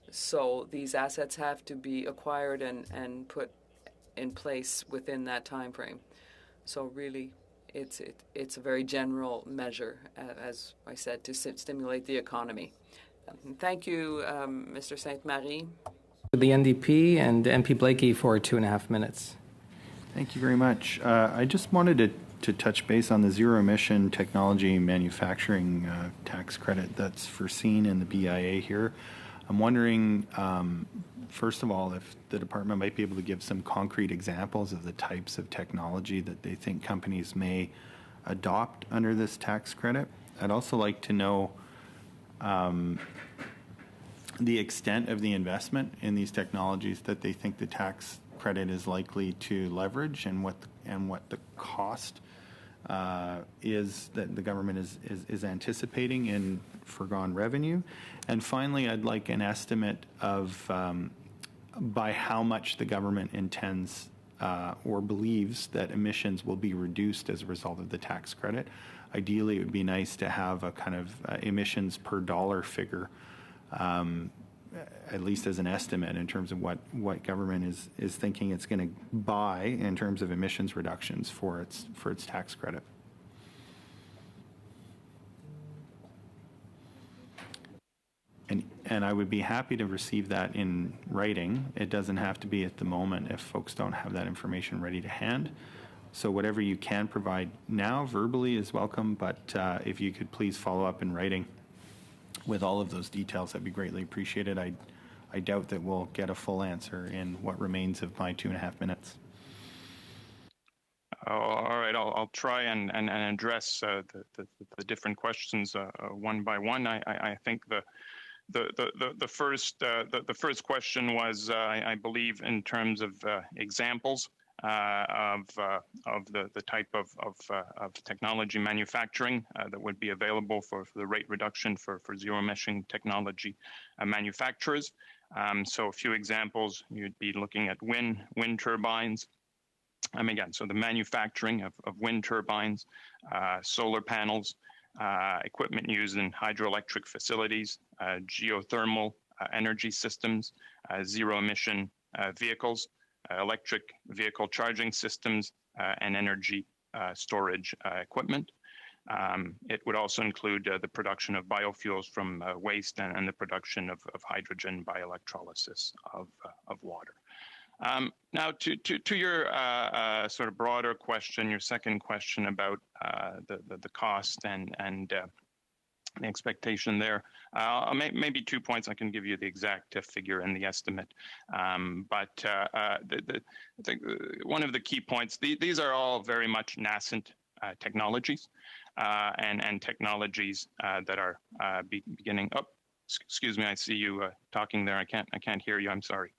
So these assets have to be acquired and put in place within that time frame. So really, it's a very general measure, as I said, to stimulate the economy. Thank you, Mr. Sainte-Marie. The NDP and MP Blakey for 2.5 minutes. Thank you very much. I just wanted to touch base on the zero-emission technology manufacturing tax credit that's foreseen in the BIA here. I'm wondering, first of all, if the department might be able to give some concrete examples of the types of technology that they think companies may adopt under this tax credit. I'd also like to know the extent of the investment in these technologies that they think the tax credit is likely to leverage, and what the cost is that the government is anticipating in foregone revenue. And finally, I'd like an estimate of by how much the government intends or believes that emissions will be reduced as a result of the tax credit. Ideally, it would be nice to have a kind of emissions per dollar figure, at least as an estimate in terms of what government is thinking it's going to buy in terms of emissions reductions for its tax credit. And I would be happy to receive that in writing. It doesn't have to be at the moment if folks don't have that information ready to hand. So whatever you can provide now verbally is welcome, but if you could please follow up in writing with all of those details, that'd be greatly appreciated. I doubt that we'll get a full answer in what remains of my 2.5 minutes. All right, I'll try and address the different questions one by one. I think the first question was, I believe, in terms of examples of the type of technology manufacturing that would be available for the rate reduction for zero emission technology manufacturers. So a few examples, you'd be looking at wind turbines. Again, so the manufacturing of wind turbines, solar panels, equipment used in hydroelectric facilities, geothermal energy systems, zero emission vehicles, electric vehicle charging systems, and energy storage equipment. It would also include the production of biofuels from waste and the production of hydrogen by electrolysis of water. Now, to your sort of broader question, your second question about the cost and the expectation there. Maybe 2 points. I can give you the exact figure and the estimate. But I think one of the key points, these are all very much nascent technologies and technologies that are beginning. Oh, excuse me, I see you talking there. I can't hear you. I'm sorry.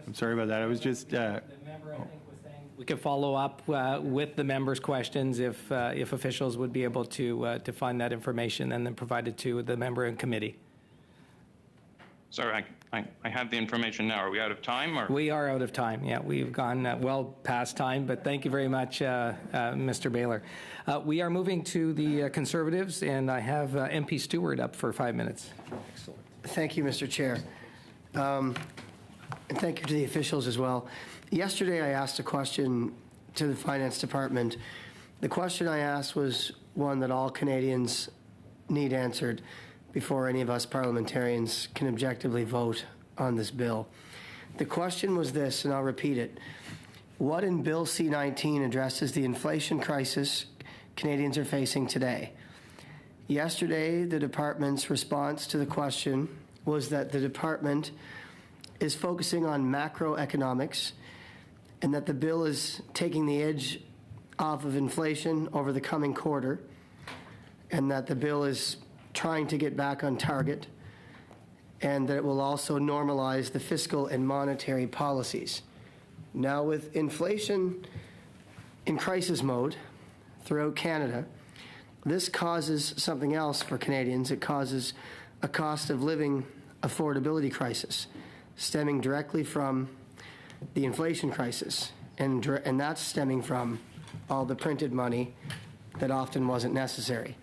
I'm sorry about that. I was just. The member, I think, was saying we could follow up with the members' questions if officials would be able to find that information and then provide it to the member and committee. Sorry, I have the information now. Are we out of time? Or? We are out of time. Yeah, we've gone well past time, but thank you very much, Mr. Baylor. We are moving to the Conservatives, and I have MP Stewart up for 5 minutes. Excellent. Thank you, Mr. Chair. And thank you to the officials as well. Yesterday, I asked a question to the Finance Department. The question I asked was one that all Canadians need answered before any of us parliamentarians can objectively vote on this bill. The question was this, and I'll repeat it. What in Bill C-19 addresses the inflation crisis Canadians are facing today? Yesterday, the department's response to the question was that the department is focusing on macroeconomics and that the bill is taking the edge off of inflation over the coming quarter, and that the bill is trying to get back on target, and that it will also normalize the fiscal and monetary policies. Now, with inflation in crisis mode throughout Canada, this causes something else for Canadians. It causes a cost of living affordability crisis stemming directly from the inflation crisis, and that's stemming from all the printed money that often wasn't necessary.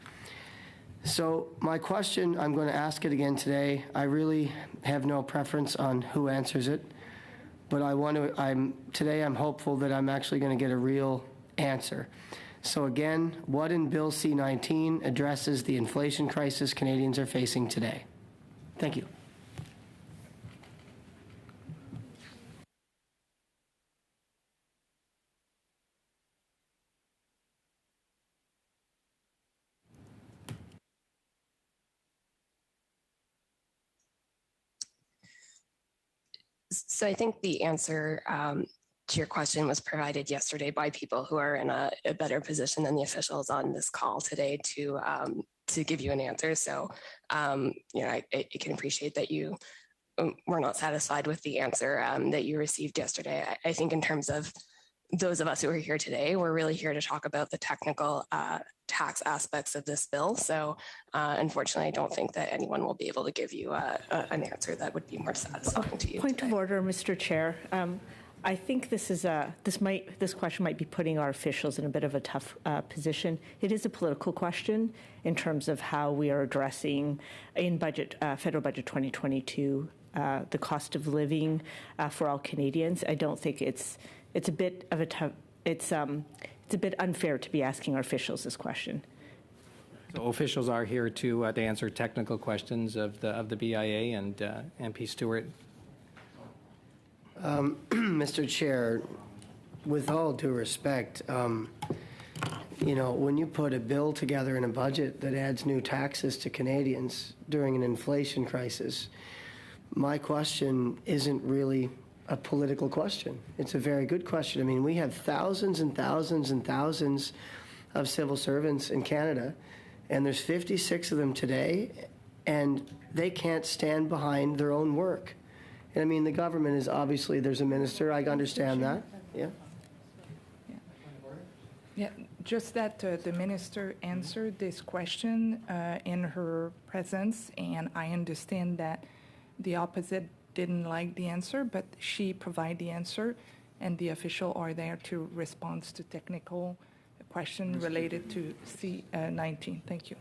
So my question, I'm going to ask it again today. I really have no preference on who answers it, but today I'm hopeful that I'm actually going to get a real answer. So again, what in Bill C-19 addresses the inflation crisis Canadians are facing today? Thank you. So I think the answer to your question was provided yesterday by people who are in a better position than the officials on this call today to give you an answer. So, I can appreciate that you we're not satisfied with the answer that you received yesterday. I think in terms of those of us who are here today, we're really here to talk about the technical tax aspects of this bill. So unfortunately, I don't think that anyone will be able to give you an answer that would be more satisfying to you. Point today. of order, Mr. Chair. I think this question might be putting our officials in a bit of a tough position. It is a political question in terms of how we are addressing in federal budget 2022 the cost of living for all Canadians. I don't think it's a bit of a tough. It's a bit unfair to be asking our officials this question. So officials are here to answer technical questions of the BIA and MP Stewart. Mr. Chair, with all due respect, when you put a bill together in a budget that adds new taxes to Canadians during an inflation crisis, my question isn't really a political question. It's a very good question. I mean, we have thousands and thousands and thousands of civil servants in Canada, and there's 56 of them today, and they can't stand behind their own work. And I mean, the government is obviously, there's a minister, I understand that. Yeah. Yeah, just that the minister answered this question in her presence, and I understand that the opposite didn't like the answer, but she provided the answer, and the official are there to respond to technical question related to C19. Thank you.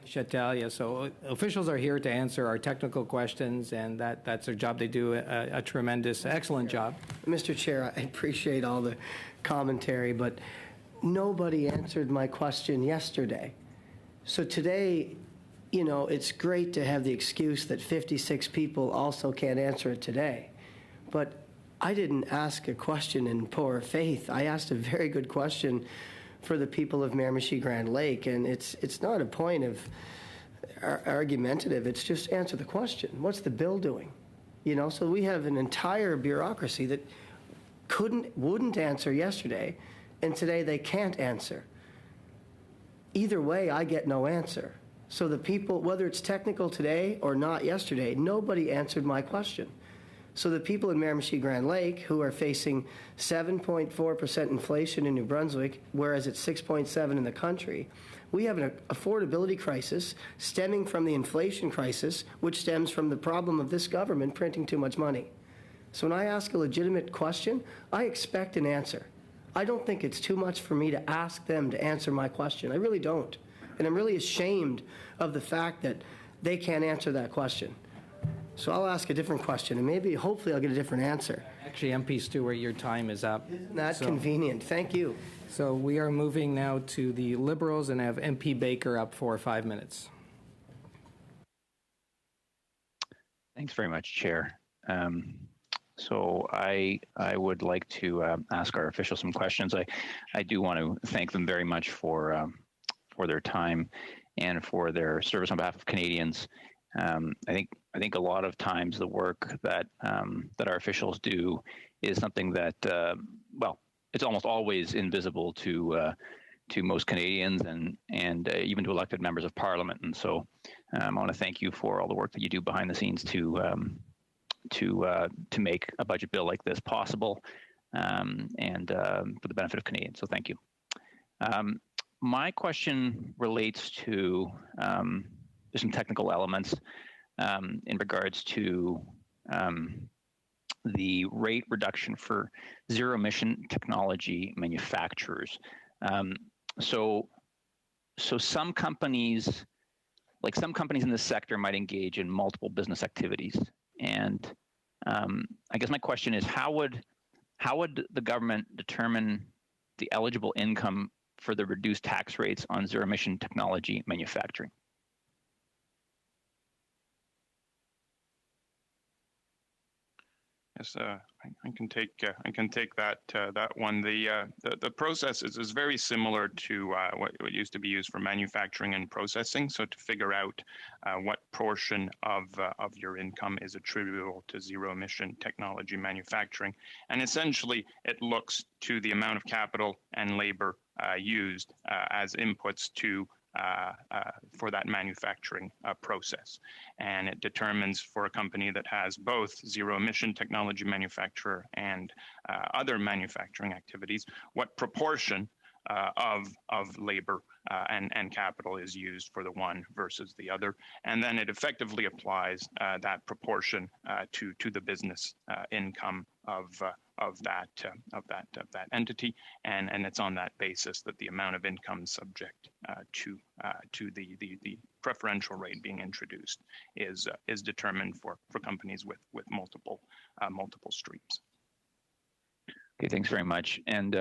Chatalia. So officials are here to answer our technical questions, and that's their job. They do a tremendous, excellent job. Mr. Chair, I appreciate all the commentary, but nobody answered my question yesterday. So today, it's great to have the excuse that 56 people also can't answer it today. But I didn't ask a question in poor faith. I asked a very good question for the people of Miramichi-Grand Lake, and it's not a point of argumentative. It's just answer the question. What's the bill doing? So we have an entire bureaucracy that wouldn't answer yesterday, and today they can't answer. Either way, I get no answer. So the people, whether it's technical today or not yesterday, nobody answered my question. So the people in Miramichi-Grand Lake, who are facing 7.4% inflation in New Brunswick, whereas it's 6.7% in the country, we have an affordability crisis stemming from the inflation crisis, which stems from the problem of this government printing too much money. So when I ask a legitimate question, I expect an answer. I don't think it's too much for me to ask them to answer my question. I really don't. And I'm really ashamed of the fact that they can't answer that question. So I'll ask a different question, and maybe, hopefully, I'll get a different answer. Actually, MP Stewart, your time is up. Isn't that convenient? Thank you. So we are moving now to the Liberals and have MP Baker up for 5 minutes. Thanks very much, Chair. So I would like to ask our officials some questions. I do want to thank them very much for their time and for their service on behalf of Canadians. I think a lot of times the work that our officials do is something that it's almost always invisible to most Canadians and even to elected members of Parliament. And so I want to thank you for all the work that you do behind the scenes to make a budget bill like this possible and for the benefit of Canadians. So thank you. My question relates to some technical elements in regards to the rate reduction for zero-emission technology manufacturers. So some companies, in this sector, might engage in multiple business activities, and I guess my question is, how would the government determine the eligible income for the reduced tax rates on zero-emission technology manufacturing? Yes, I can take that one. The process is very similar to what used to be used for manufacturing and processing. So to figure out what portion of your income is attributable to zero emission technology manufacturing, and essentially it looks to the amount of capital and labor used as inputs to manufacturing process. And it determines for a company that has both zero emission technology manufacturer and other manufacturing activities, what proportion of labor and capital is used for the one versus the other, and then it effectively applies that proportion to the business income of that entity, and it's on that basis that the amount of income subject to the preferential rate being introduced is determined for companies with multiple streams. Okay, thanks very much. And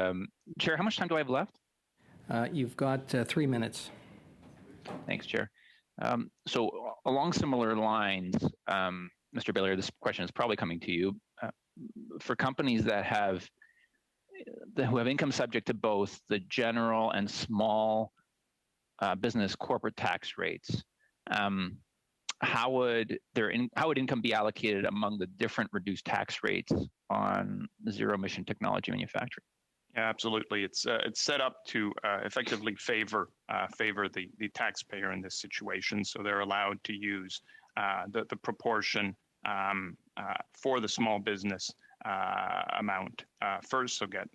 Chair, how much time do I have left? You've got 3 minutes. Thanks, Chair. So along similar lines, Mr. Baylor, this question is probably coming to you. For companies who have income subject to both the general and small business corporate tax rates, how would income be allocated among the different reduced tax rates on zero emission technology manufacturing? Yeah, absolutely. It's set up to effectively favor the taxpayer in this situation. So they're allowed to use the proportion for the small business amount first. So get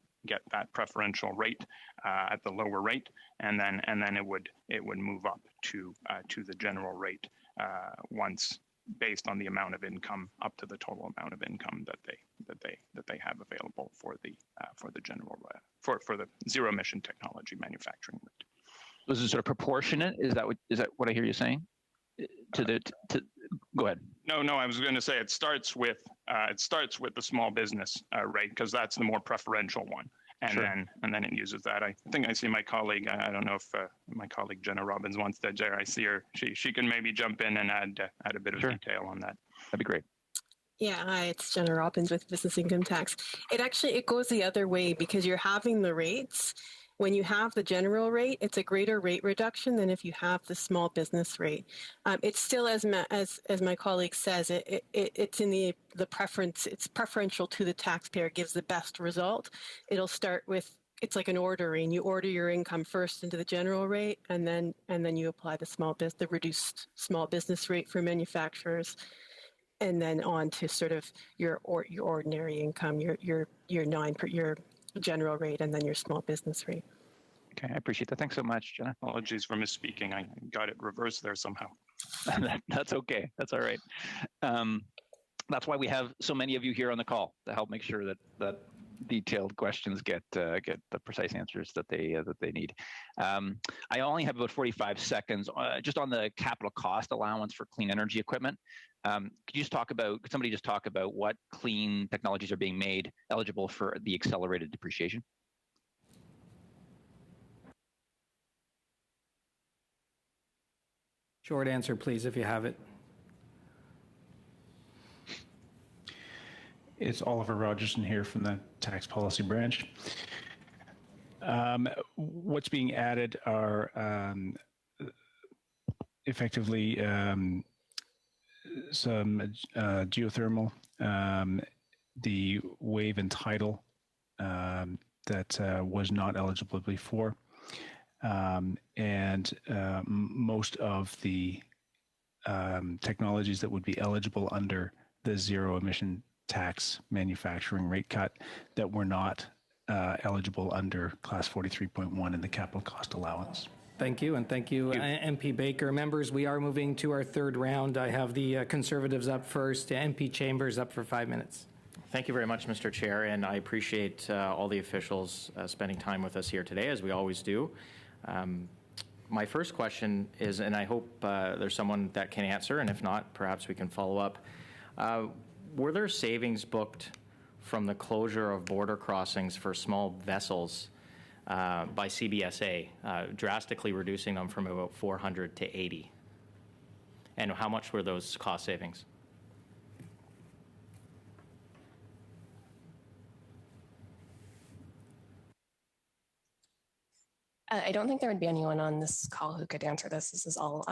that preferential rate at the lower rate, and then it would move up to the general rate once, based on the amount of income up to the total amount of income that they have available for the general for the zero emission technology manufacturing rate. This is sort of proportionate. Is that what I hear you saying? Go ahead. No, I was going to say it starts with the small business rate, because that's the more preferential one. And Sure. then it uses that. I think I see my colleague. I don't know if my colleague Jenna Robbins wants to. I see her. She can maybe jump in and add a bit of detail on that. That'd be great. Yeah, hi, it's Jenna Robbins with Business Income Tax. It goes the other way, because you're having the rates. When you have the general rate, it's a greater rate reduction than if you have the small business rate. It's still, as my colleague says, it's in the preference. It's preferential to the taxpayer, gives the best result. It'll start with, it's like an ordering. You order your income first into the general rate, and then you apply the reduced small business rate for manufacturers, and then on to sort of your ordinary income, your general rate, and then your small business rate. Okay, I appreciate that. Thanks so much, Jenna. Apologies for misspeaking. I got it reversed there somehow. That's okay. That's all right. That's why we have so many of you here on the call, to help make sure that detailed questions get the precise answers that they need. I only have about 45 seconds just on the capital cost allowance for clean energy equipment. Could somebody just talk about what clean technologies are being made eligible for the accelerated depreciation? Short answer, please, if you have it. It's Oliver Rogerson here from the Tax Policy Branch. What's being added are effectively some geothermal, the wave and tidal that was not eligible before, and most of the technologies that would be eligible under the zero emission tax manufacturing rate cut that were not eligible under Class 43.1 in the capital cost allowance. Thank you, and thank you, MP Baker. Members, we are moving to our third round. I have the Conservatives up first, MP Chambers up for 5 minutes. Thank you very much, Mr. Chair, and I appreciate all the officials spending time with us here today, as we always do. My first question is, and I hope there's someone that can answer, and if not, perhaps we can follow up. Were there savings booked from the closure of border crossings for small vessels by CBSA, drastically reducing them from about 400 to 80? And how much were those cost savings? I don't think there would be anyone on this call who could answer this. This is all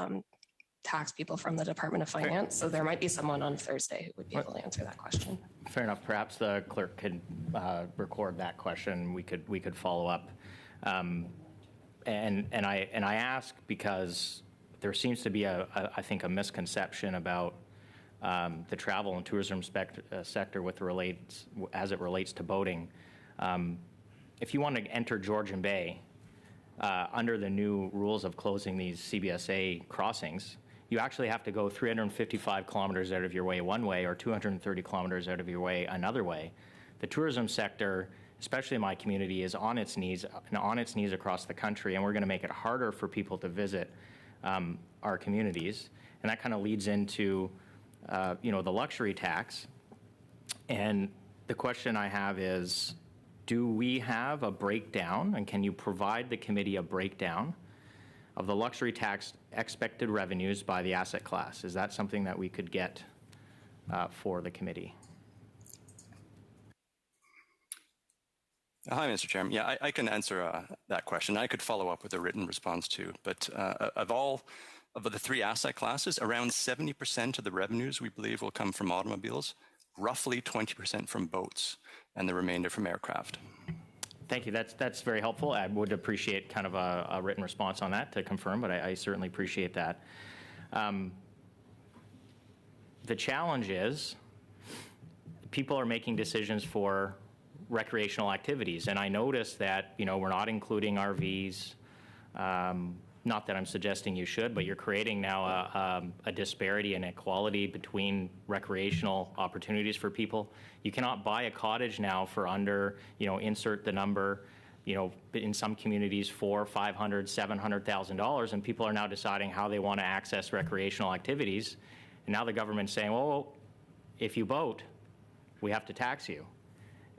tax people from the Department of Finance. So there might be someone on Thursday who would be able to answer that question. Fair enough. Perhaps the clerk could record that question. We could follow up. I ask because there seems to be I think a misconception about the travel and tourism sector as it relates to boating. If you want to enter Georgian Bay under the new rules of closing these CBSA crossings, you actually have to go 355 kilometers out of your way one way or 230 kilometers out of your way another way. The tourism sector, especially in my community, is on its knees across the country, and we're going to make it harder for people to visit our communities. And that kind of leads into the luxury tax. And the question I have is, do we have a breakdown, and can you provide the committee a breakdown of the luxury tax expected revenues by the asset class? Is that something that we could get for the committee? Hi, Mr. Chairman. Yeah, I can answer that question. I could follow up with a written response too. But of the three asset classes, around 70% of the revenues we believe will come from automobiles, roughly 20% from boats, and the remainder from aircraft. Thank you. That's very helpful. I would appreciate kind of a written response on that to confirm, but I certainly appreciate that. The challenge is people are making decisions for recreational activities, and I noticed that we're not including RVs. Not that I'm suggesting you should, but you're creating now a disparity and inequality between recreational opportunities for people. You cannot buy a cottage now for under, insert the number, in some communities $400,000, $500,000, $700,000, and people are now deciding how they want to access recreational activities. And now the government's saying, well, if you boat, we have to tax you.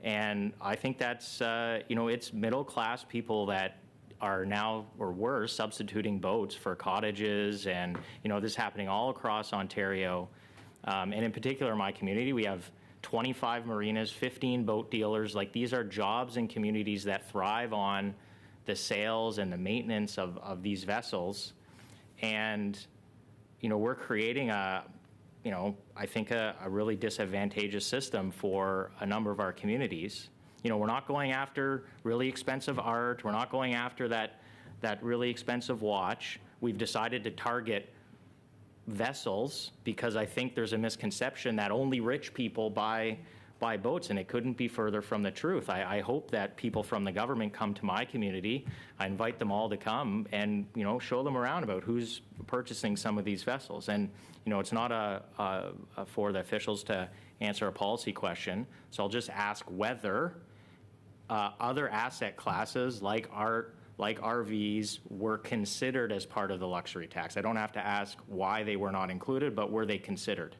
And I think that's, it's middle-class people that are now, or were, substituting boats for cottages, and this is happening all across Ontario. And in particular, in my community, we have 25 marinas, 15 boat dealers. Like, these are jobs in communities that thrive on the sales and the maintenance of these vessels. And we're creating I think a really disadvantageous system for a number of our communities. We're not going after really expensive art. We're not going after that really expensive watch. We've decided to target vessels because I think there's a misconception that only rich people buy boats, and it couldn't be further from the truth. I hope that people from the government come to my community. I invite them all to come and show them around about who's purchasing some of these vessels. And it's not for the officials to answer a policy question. So I'll just ask whether other asset classes like art, like RVs, were considered as part of the luxury tax. I don't have to ask why they were not included, but were they considered?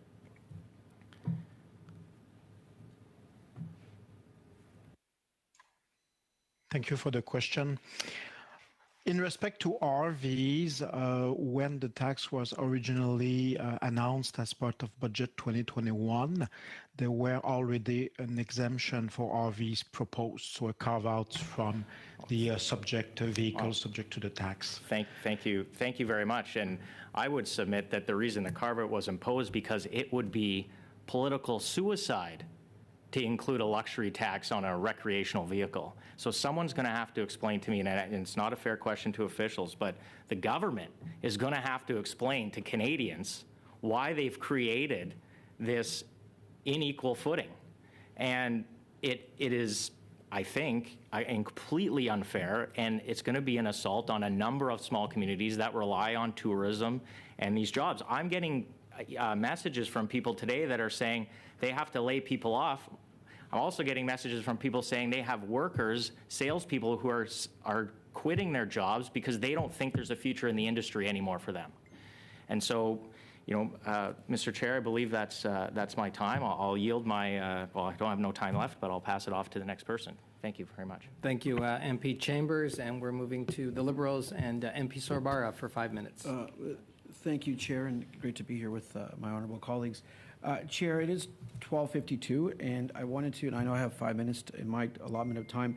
Thank you for the question. In respect to RVs, when the tax was originally announced as part of Budget 2021, there were already an exemption for RVs proposed, so a carve-out from the subject vehicles subject to the tax. Thank you very much. And I would submit that the reason the carve-out was imposed because it would be political suicide to include a luxury tax on a recreational vehicle. So someone's going to have to explain to me, and it's not a fair question to officials, but the government is going to have to explain to Canadians why they've created this unequal footing. And it is, I think, completely unfair, and it's going to be an assault on a number of small communities that rely on tourism and these jobs. I'm getting messages from people today that are saying they have to lay people off. I'm also getting messages from people saying they have workers, salespeople who are quitting their jobs because they don't think there's a future in the industry anymore for them. And so, Mr. Chair, I believe that's my time. I'll yield my, well, I don't have no time left, but I'll pass it off to the next person. Thank you very much. Thank you, MP Chambers, and we're moving to the Liberals and MP Sorbara for 5 minutes. Thank you, Chair, and great to be here with my honorable colleagues. Chair, it is 12:52, and I wanted to, and I know I have 5 minutes in my allotment of time,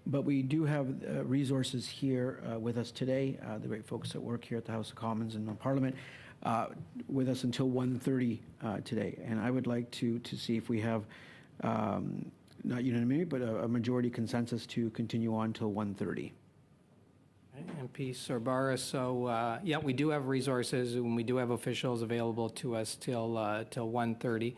but we do have resources here with us today, the great folks that work here at the House of Commons and Parliament, with us until 1:30 today. And I would like to see if we have, not unanimity, but a majority consensus to continue on till 1:30. MP Sorbara. So, yeah, we do have resources and we do have officials available to us till 1:30.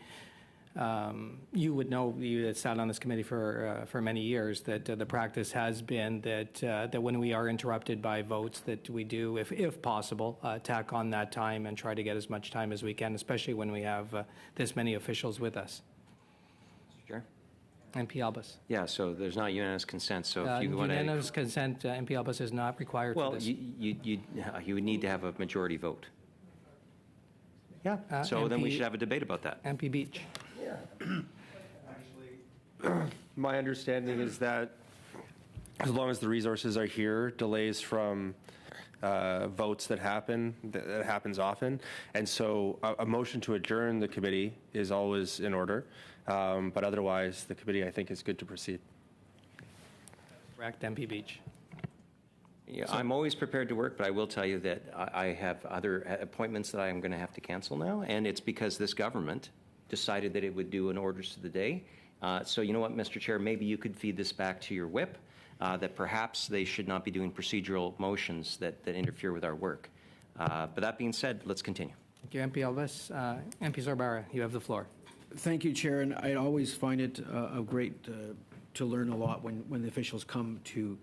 You would know, you that sat on this committee for many years, that the practice has been that when we are interrupted by votes, that we do, if possible, tack on that time and try to get as much time as we can, especially when we have this many officials with us. Mr. Chair? MP Albus. Yeah, so there's not unanimous consent, so if you want to... Unanimous consent, MP Albus is not required for this. Well, you would need to have a majority vote. Yeah. So then we should have a debate about that. MP Beach. Actually, my understanding is that as long as the resources are here, delays from votes that happens often. And so a motion to adjourn the committee is always in order. But otherwise, the committee, I think, is good to proceed. Correct, MP Beach. Yeah, I'm always prepared to work, but I will tell you that I have other appointments that I'm going to have to cancel now, and it's because this government decided that it would do an orders to the day. So you know what, Mr. Chair, maybe you could feed this back to your whip, that perhaps they should not be doing procedural motions that interfere with our work. But that being said, let's continue. Thank you, MP Elvis. MP Sorbara, you have the floor. Thank you, Chair, and I always find it a great to learn a lot when the officials come to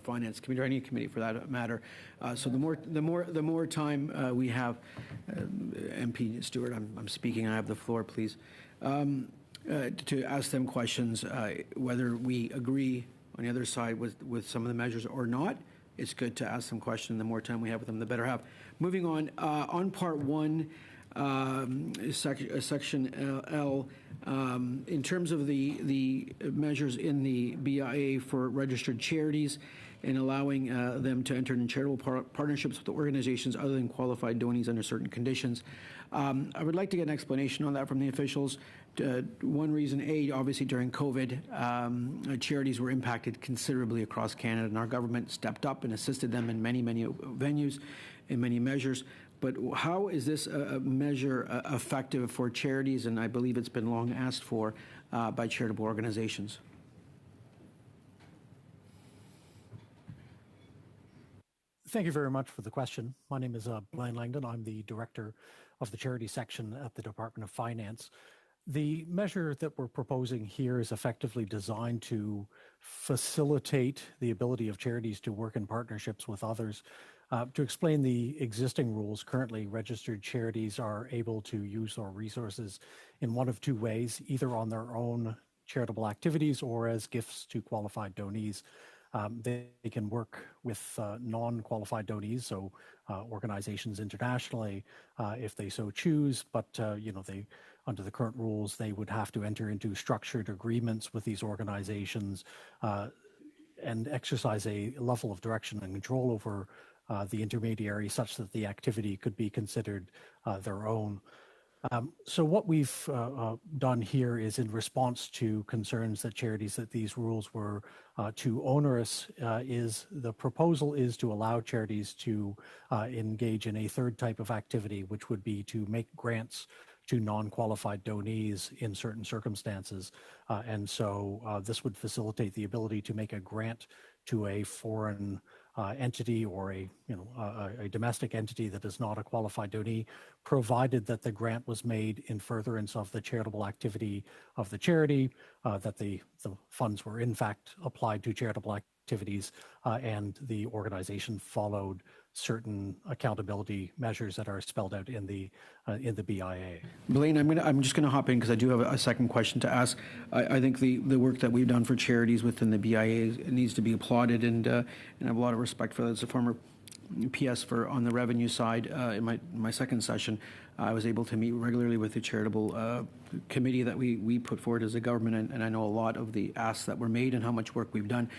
Finance Committee or any committee for that matter. So the more time we have, MP Stewart, I'm speaking. I have the floor, please, to ask them questions, whether we agree on the other side with some of the measures or not. It's good to ask them questions. The more time we have with them, the better have. Moving on part one. Section L, in terms of the measures in the BIA for registered charities and allowing them to enter in charitable partnerships with organizations other than qualified donees under certain conditions. I would like to get an explanation on that from the officials. One reason, obviously during COVID, charities were impacted considerably across Canada, and our government stepped up and assisted them in many venues, in many measures. But how is this a measure effective for charities? And I believe it's been long asked for by charitable organizations. Thank you very much for the question. My name is Blaine Langdon. I'm the director of the charity section at the Department of Finance. The measure that we're proposing here is effectively designed to facilitate the ability of charities to work in partnerships with others. To explain the existing rules, currently registered charities are able to use their resources in one of two ways, either on their own charitable activities or as gifts to qualified donees. They can work with non-qualified donees, so organizations internationally, if they so choose, but they, under the current rules, they would have to enter into structured agreements with these organizations and exercise a level of direction and control over the intermediary such that the activity could be considered their own. So what we've done here is in response to concerns that charities that these rules were too onerous, the proposal is to allow charities to engage in a third type of activity, which would be to make grants to non-qualified donees in certain circumstances. And so this would facilitate the ability to make a grant to a foreign entity or a domestic entity that is not a qualified donee, provided that the grant was made in furtherance of the charitable activity of the charity, that the funds were in fact applied to charitable activities, and the organization followed certain accountability measures that are spelled out in the BIA. Blaine, I'm just going to hop in because I do have a second question to ask. I think the work that we've done for charities within the BIA needs to be applauded, and I have a lot of respect for that. As a former PS on the revenue side, in my second session, I was able to meet regularly with the charitable committee that we put forward as a government, and I know a lot of the asks that were made and how much work we've done.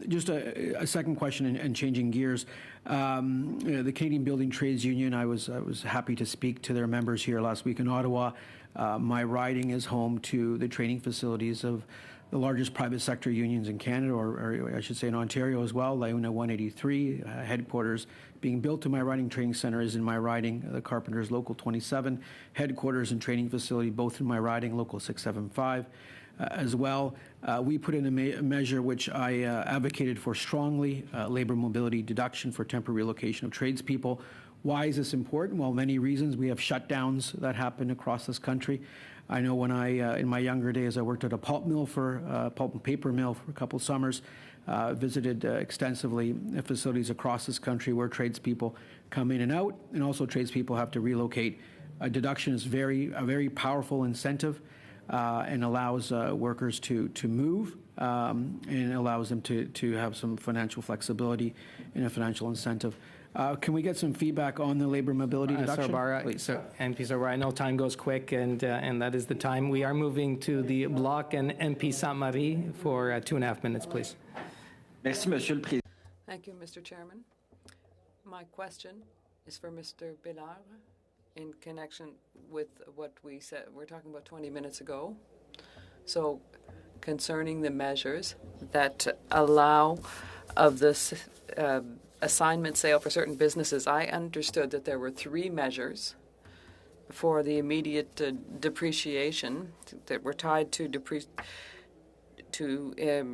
Just a second question and changing gears. The Canadian Building Trades Union, I was happy to speak to their members here last week in Ottawa. My riding is home to the training facilities of the largest private sector unions in Canada, or I should say in Ontario as well. LiUNA 183 headquarters being built to my riding training center is in my riding. The Carpenters Local 27 headquarters and training facility both in my riding, Local 675. as well. We put in a measure which I advocated for strongly, labor mobility deduction for temporary relocation of tradespeople. Why is this important? Well, many reasons. We have shutdowns that happen across this country. I know when in my younger days, I worked at a pulp and paper mill for a couple summers, visited extensively facilities across this country where tradespeople come in and out, and also tradespeople have to relocate. A deduction is a very powerful incentive and allows workers to move and allows them to have some financial flexibility and a financial incentive. Can we get some feedback on the labor mobility deduction? MP Sorbara, I know time goes quick, and that is the time. We are moving to the block, and MP Sainte-Marie for 2.5 minutes, please. Thank you, Mr. Chairman. My question is for Mr. Bélair in connection with what we said. We're talking about 20 minutes ago. So concerning the measures that allow of this assignment sale for certain businesses, I understood that there were 3 measures for the immediate depreciation that were tied to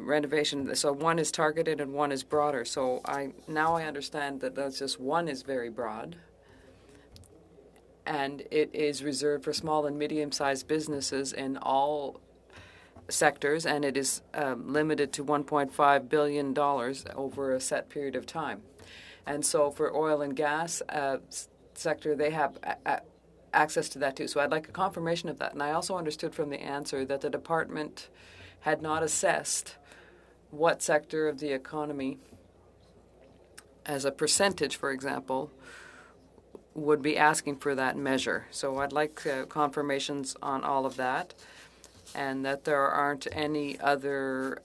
renovation. So one is targeted and one is broader. So now I understand that that's just one is very broad, and it is reserved for small and medium-sized businesses in all sectors, and it is limited to $1.5 billion over a set period of time. And so for oil and gas sector, they have access to that too. So I'd like a confirmation of that. And I also understood from the answer that the department had not assessed what sector of the economy, as a percentage, for example, would be asking for that measure. So I'd like confirmations on all of that, and that there aren't any other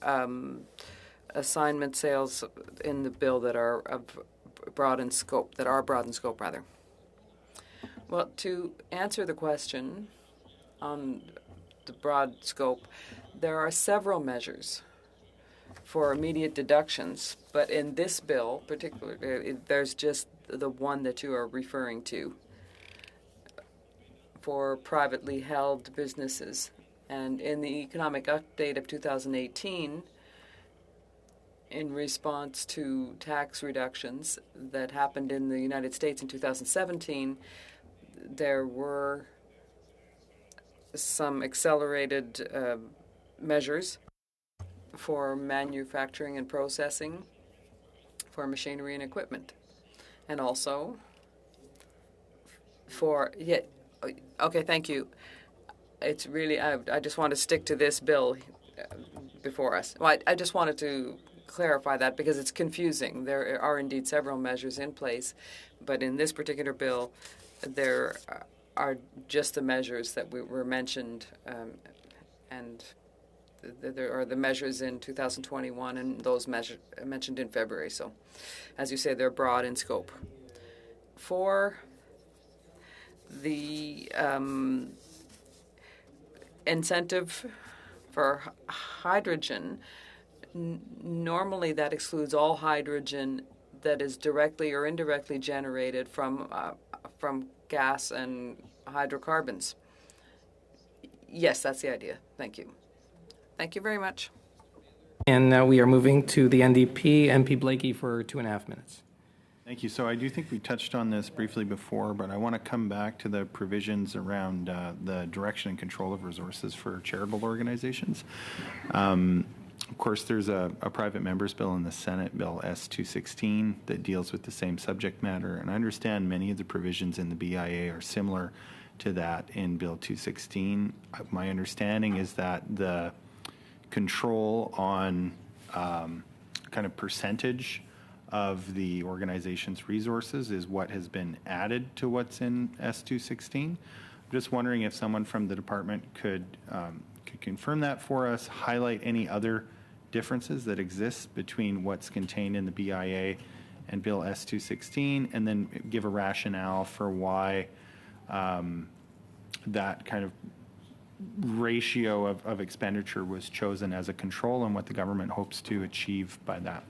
assignment sales in the bill that are broad in scope, rather. Well, to answer the question on the broad scope, there are several measures for immediate deductions, but in this bill particularly, there's just the one that you are referring to for privately held businesses. And in the economic update of 2018, in response to tax reductions that happened in the United States in 2017, there were some accelerated measures for manufacturing and processing, for machinery and equipment, and also for, okay, thank you. It's really, I just want to stick to this bill before us. Well, I just wanted to clarify that because it's confusing. There are indeed several measures in place, but in this particular bill, there are just the measures that were mentioned, and there are the measures in 2021 and those mentioned in February. So, as you say, they're broad in scope. For the incentive for hydrogen, normally that excludes all hydrogen that is directly or indirectly generated from gas and hydrocarbons. Yes, that's the idea. Thank you. Thank you very much. And now we are moving to the NDP. MP Blakey for 2.5 minutes. Thank you. So I do think we touched on this briefly before, but I want to come back to the provisions around the direction and control of resources for charitable organizations. Of course, there's a private member's bill in the Senate, Bill S-216, that deals with the same subject matter. And I understand many of the provisions in the BIA are similar to that in Bill 216. My understanding is that the control on kind of percentage of the organization's resources is what has been added to what's in S-216. I'm just wondering if someone from the department could confirm that for us, highlight any other differences that exist between what's contained in the BIA and Bill S-216, and then give a rationale for why that kind of ratio of expenditure was chosen as a control and what the government hopes to achieve by that.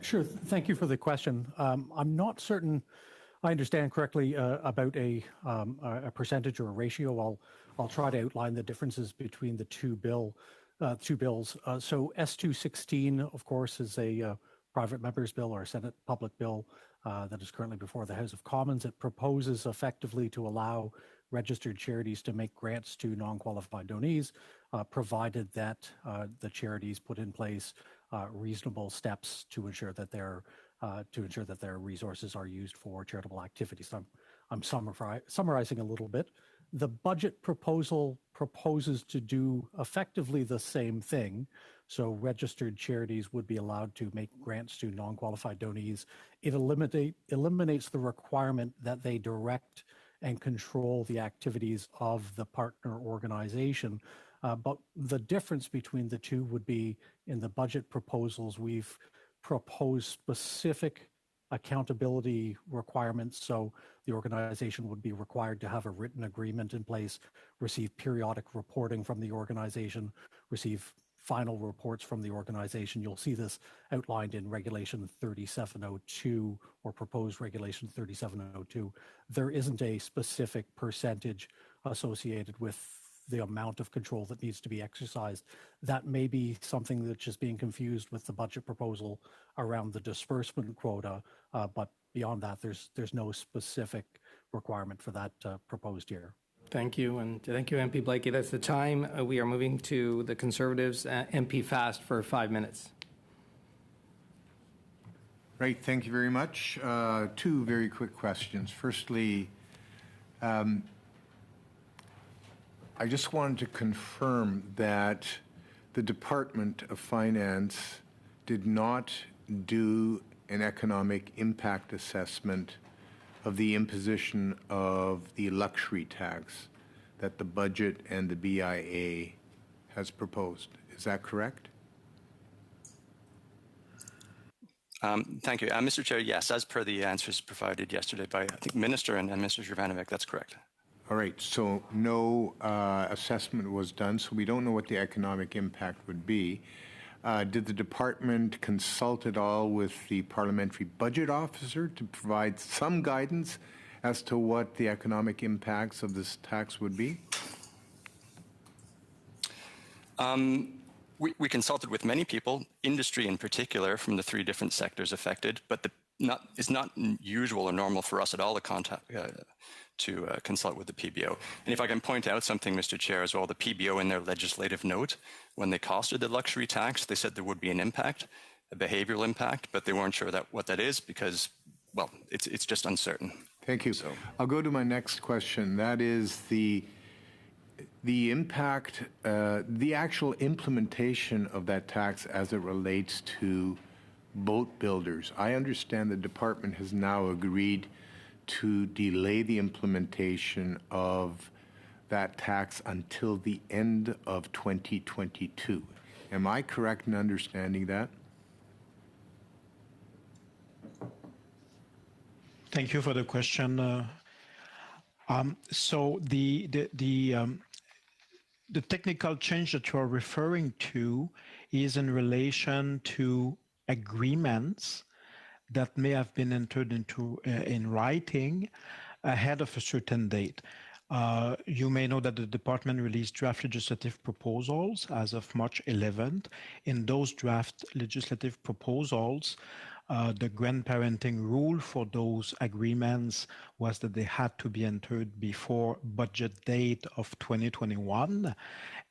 Sure. Thank you for the question. I'm not certain I understand correctly about a percentage or a ratio, I'll try to outline the differences between the two bills. So S216, of course, is a private member's bill or a Senate public bill that is currently before the House of Commons. It proposes effectively to allow registered charities to make grants to non-qualified donees, provided that the charities put in place reasonable steps to ensure that their resources are used for charitable activities. I'm summarizing a little bit. The budget proposal proposes to do effectively the same thing. So registered charities would be allowed to make grants to non-qualified donees. It eliminates the requirement that they direct and control the activities of the partner organization. But the difference between the two would be in the budget proposals, we've proposed specific accountability requirements. So the organization would be required to have a written agreement in place, receive periodic reporting from the organization, receive final reports from the organization. You'll see this outlined in Regulation 3702 or proposed Regulation 3702. There isn't a specific percentage associated with the amount of control that needs to be exercised. That may be something that's just being confused with the budget proposal around the disbursement quota, but beyond that, there's no specific requirement for that proposed here. Thank you, and thank you, MP Blakey. That's the time. We are moving to the Conservatives, MP Fast for 5 minutes. Right, thank you very much. Two very quick questions. Firstly, I just wanted to confirm that the Department of Finance did not do an economic impact assessment of the imposition of the luxury tax that the budget and the BIA has proposed. Is that correct? Thank you. Mr. Chair, yes, as per the answers provided yesterday by, I think, Minister and Mr. Jovanovic, that's correct. All right, so no assessment was done, so we don't know what the economic impact would be. Did the department consult at all with the parliamentary budget officer to provide some guidance as to what the economic impacts of this tax would be? We consulted with many people, industry in particular, from the three different sectors affected, but it's not usual or normal for us at all to consult with the PBO. And if I can point out something, Mr. Chair, as well, the PBO in their legislative note, when they costed the luxury tax, they said there would be an impact, a behavioral impact, but they weren't sure what that is because, well, it's just uncertain. Thank you. So I'll go to my next question. That is the impact, the actual implementation of that tax as it relates to boat builders. I understand the department has now agreed to delay the implementation of that tax until the end of 2022. Am I correct in understanding that? Thank you for the question. So the technical change that you are referring to is in relation to agreements that may have been entered into in writing ahead of a certain date. You may know that the department released draft legislative proposals as of March 11th. In those draft legislative proposals, the grandparenting rule for those agreements was that they had to be entered before budget date of 2021.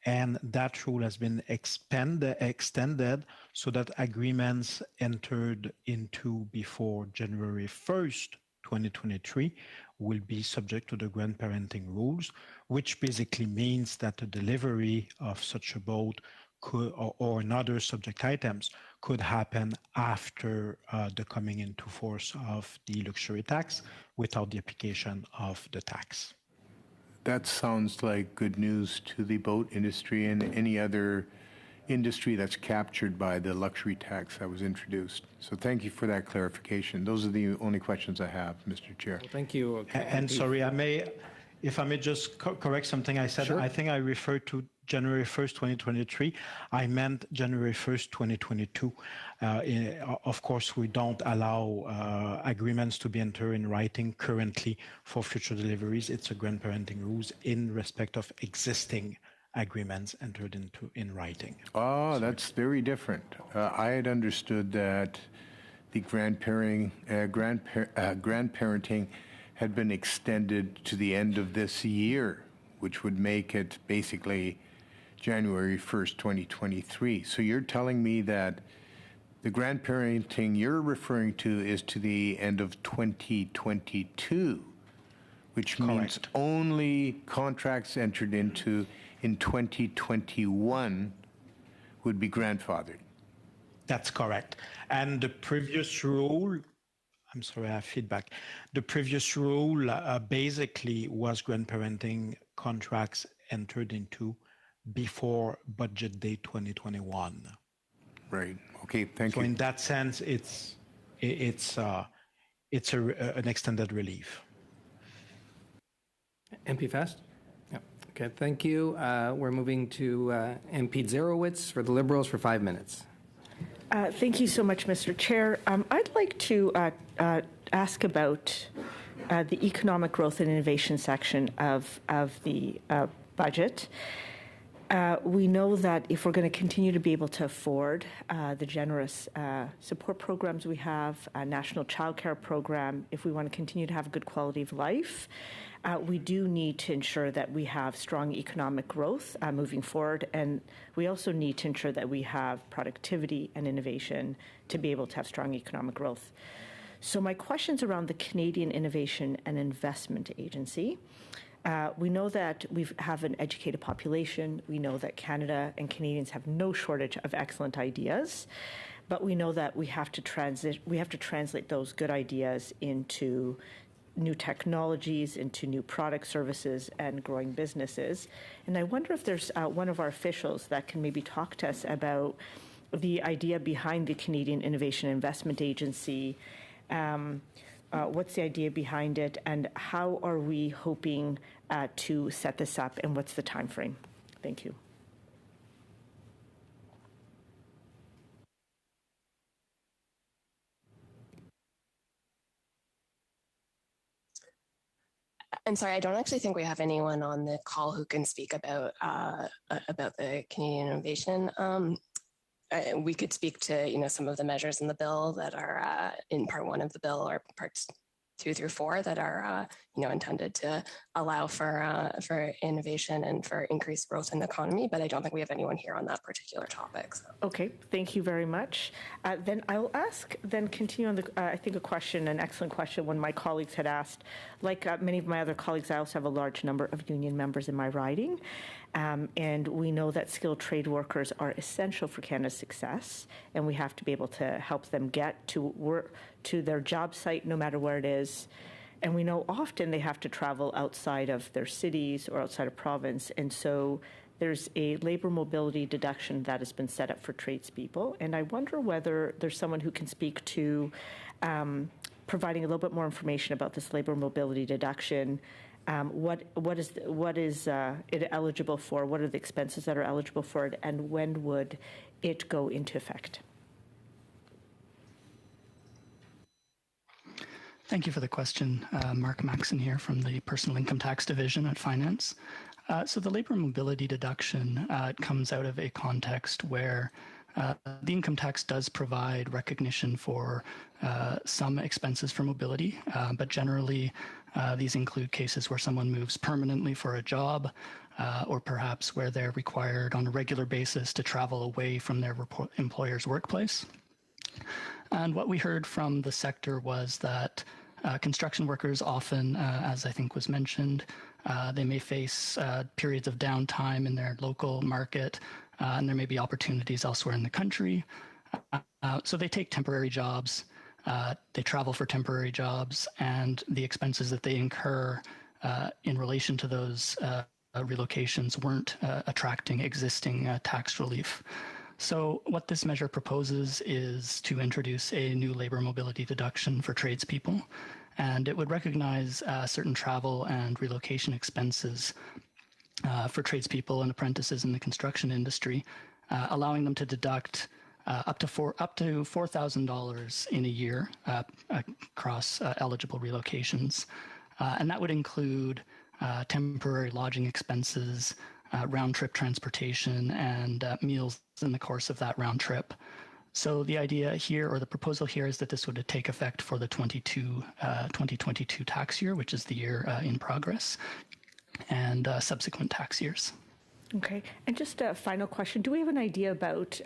And that rule has been extended so that agreements entered into before January 1st, 2023 will be subject to the grandparenting rules, which basically means that the delivery of such a boat could, or another subject items could happen after the coming into force of the luxury tax without the application of the tax. That sounds like good news to the boat industry and any other industry that's captured by the luxury tax that was introduced. So thank you for that clarification. Those are the only questions I have, Mr. Chair. Well, thank you. And sorry, if I may just correct something I said. Sure. I think I referred to January 1st, 2023. I meant January 1st, 2022. Of course, we don't allow agreements to be entered in writing currently for future deliveries. It's a grandparenting rules in respect of existing agreements entered into in writing. Oh, that's very different. I had understood that the grandparenting had been extended to the end of this year, which would make it basically January 1st, 2023. So you're telling me that the grandparenting you're referring to is to the end of 2022, which means only contracts entered into in 2021 would be grandfathered. That's correct. And the previous rule, I'm sorry, I have feedback. The previous rule basically was grandparenting contracts entered into before budget day 2021. Right. Okay. Thank you. So in that sense, it's an extended relief. MP Fest? Yep. Okay, thank you. We're moving to MP Zerowitz for the Liberals for 5 minutes. Thank you so much, Mr. Chair. I'd like to ask about the economic growth and innovation section of the budget. We know that if we're going to continue to be able to afford the generous support programs we have, a national child care program, if we want to continue to have a good quality of life, we do need to ensure that we have strong economic growth moving forward. And we also need to ensure that we have productivity and innovation to be able to have strong economic growth. So my question's around the Canadian Innovation and Investment Agency. We know that we have an educated population. We know that Canada and Canadians have no shortage of excellent ideas, but we know that we have to translate those good ideas into new technologies, into new product services and growing businesses. And I wonder if there's one of our officials that can maybe talk to us about the idea behind the Canadian Innovation and Investment Agency. What's the idea behind it, and how are we hoping to set this up, and what's the time frame? Thank you. I'm sorry, I don't actually think we have anyone on the call who can speak about the Canadian innovation. We could speak to some of the measures in the bill that are in Part 1 of the bill, or Parts 2 through 4 that are intended to allow for innovation and for increased growth in the economy. But I don't think we have anyone here on that particular topic. So. Okay, thank you very much. Then I'll continue on I think an excellent question one my colleagues had asked. Like many of my other colleagues, I also have a large number of union members in my riding. And we know that skilled trade workers are essential for Canada's success, and we have to be able to help them get to their job site, no matter where it is. And we know often they have to travel outside of their cities or outside of province, and so there's a labor mobility deduction that has been set up for tradespeople. And I wonder whether there's someone who can speak to providing a little bit more information about this labor mobility deduction. What is it eligible for? What are the expenses that are eligible for it? And when would it go into effect? Thank you for the question. Mark Maxon here from the Personal Income Tax Division at Finance. So the labor mobility deduction comes out of a context where the income tax does provide recognition for some expenses for mobility, but generally these include cases where someone moves permanently for a job, or perhaps where they're required on a regular basis to travel away from their employer's workplace. And what we heard from the sector was that construction workers often, as I think was mentioned, they may face periods of downtime in their local market, and there may be opportunities elsewhere in the country. So they take temporary jobs, they travel for temporary jobs, and the expenses that they incur in relation to those relocations weren't attracting existing tax relief. So what this measure proposes is to introduce a new labor mobility deduction for tradespeople, and it would recognize certain travel and relocation expenses for tradespeople and apprentices in the construction industry, allowing them to deduct up to $4,000 in a year across eligible relocations. And that would include temporary lodging expenses, round-trip transportation, and meals in the course of that round trip. So the idea here, or the proposal here, is that this would take effect for the 2022 tax year, which is the year in progress, and subsequent tax years. Okay. And just a final question. Do we have an idea about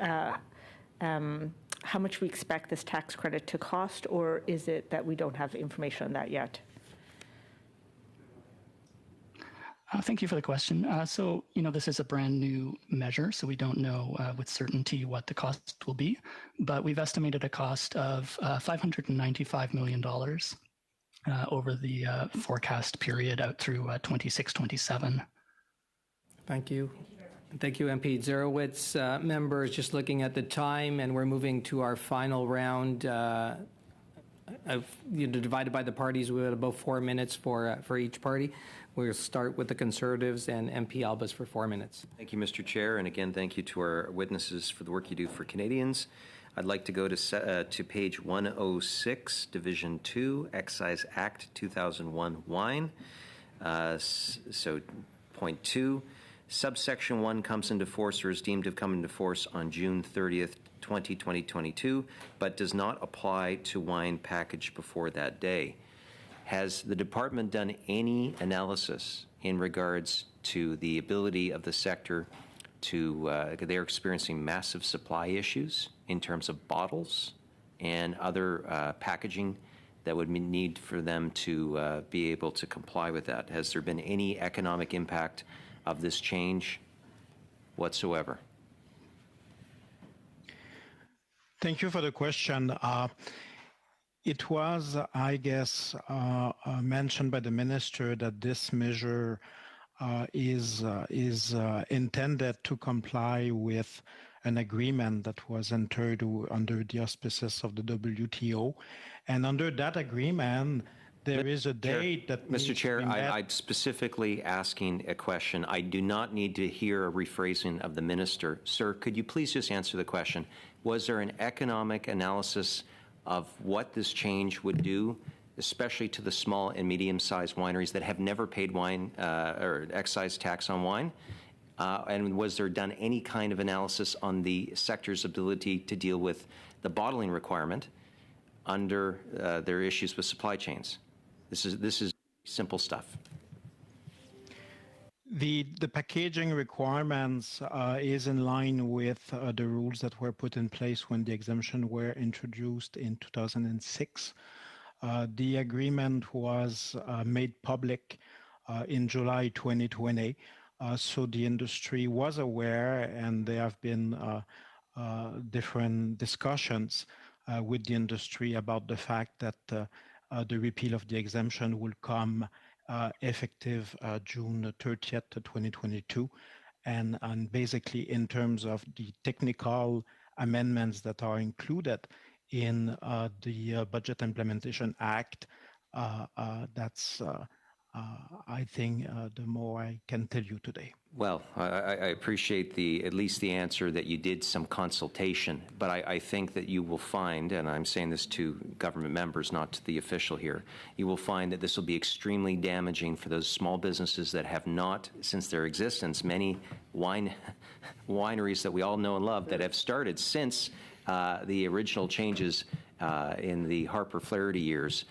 how much we expect this tax credit to cost, or is it that we don't have information on that yet? Thank you for the question. So, this is a brand new measure, so we don't know with certainty what the cost will be, but we've estimated a cost of $595 million over the forecast period out through 26-27. Thank you. Thank you, MP Zerowitz. Members, just looking at the time, and we're moving to our final round. Divided by the parties, we have about 4 minutes for each party. We'll start with the Conservatives and MP Albas for 4 minutes. Thank you, Mr. Chair, and again, thank you to our witnesses for the work you do for Canadians. I'd like to go to page 106, Division 2, Excise Act 2001 wine. So point 2, subsection 1 comes into force or is deemed to have come into force on June 30th, 2022, but does not apply to wine packaged before that day. Has the department done any analysis in regards to the ability of the sector to, they're experiencing massive supply issues in terms of bottles and other packaging that would need for them to be able to comply with that? Has there been any economic impact of this change whatsoever? Thank you for the question. It was, I guess, mentioned by the minister that this measure is intended to comply with an agreement that was entered under the auspices of the WTO. And under that agreement, there is a date that Mr. Chair, I'm specifically asking a question. I do not need to hear a rephrasing of the minister. Sir, could you please just answer the question? Was there an economic analysis of what this change would do, especially to the small and medium-sized wineries that have never paid wine or excise tax on wine? And was there done any kind of analysis on the sector's ability to deal with the bottling requirement under their issues with supply chains? This is simple stuff. The packaging requirements is in line with the rules that were put in place when the exemption were introduced in 2006. The agreement was made public in July 2020, so the industry was aware, and there have been different discussions with the industry about the fact that the repeal of the exemption will come effective June 30th, 2022. And basically, in terms of the technical amendments that are included in the Budget Implementation Act, that's, I think, the more I can tell you today. Well, I appreciate at least the answer that you did some consultation, but I think that you will find, and I'm saying this to government members, not to the official here, you will find that this will be extremely damaging for those small businesses that have not, since their existence, many wineries that we all know and love that have started since the original changes in the Harper Flaherty years.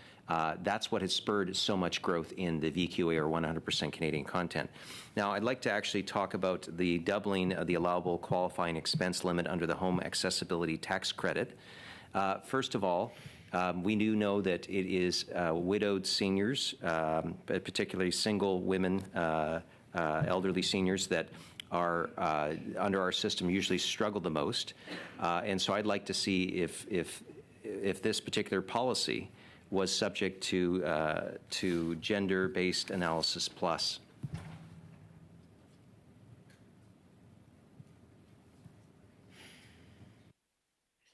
That's what has spurred so much growth in the VQA, or 100% Canadian content. Now, I'd like to actually talk about the doubling of the allowable qualifying expense limit under the Home Accessibility Tax Credit. First of all, we do know that it is widowed seniors, particularly single women, elderly seniors that are under our system usually struggle the most. And so I'd like to see if this particular policy was subject to gender-based analysis plus.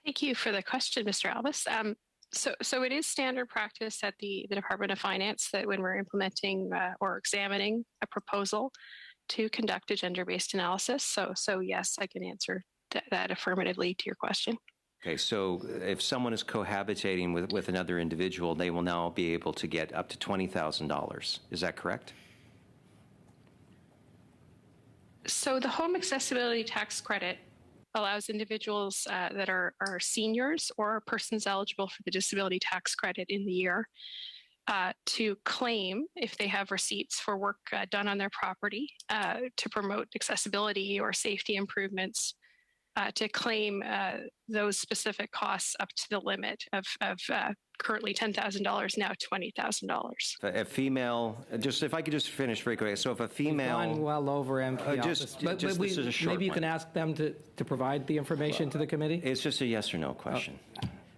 Thank you for the question, Mr. Albas. So it is standard practice at the Department of Finance that when we're implementing or examining a proposal to conduct a gender-based analysis. So yes, I can answer that affirmatively to your question. Okay, so if someone is cohabitating with another individual, they will now be able to get up to $20,000. Is that correct? So the home accessibility tax credit allows individuals that are seniors or persons eligible for the disability tax credit in the year to claim, if they have receipts for work done on their property to promote accessibility or safety improvements, to claim those specific costs up to the limit of currently $10,000, now $20,000. A female, just if I could just finish very quickly. So if a female, We've gone well over MP just but this is a short maybe you one. can ask them to provide the information to the committee. It's just a yes or no question.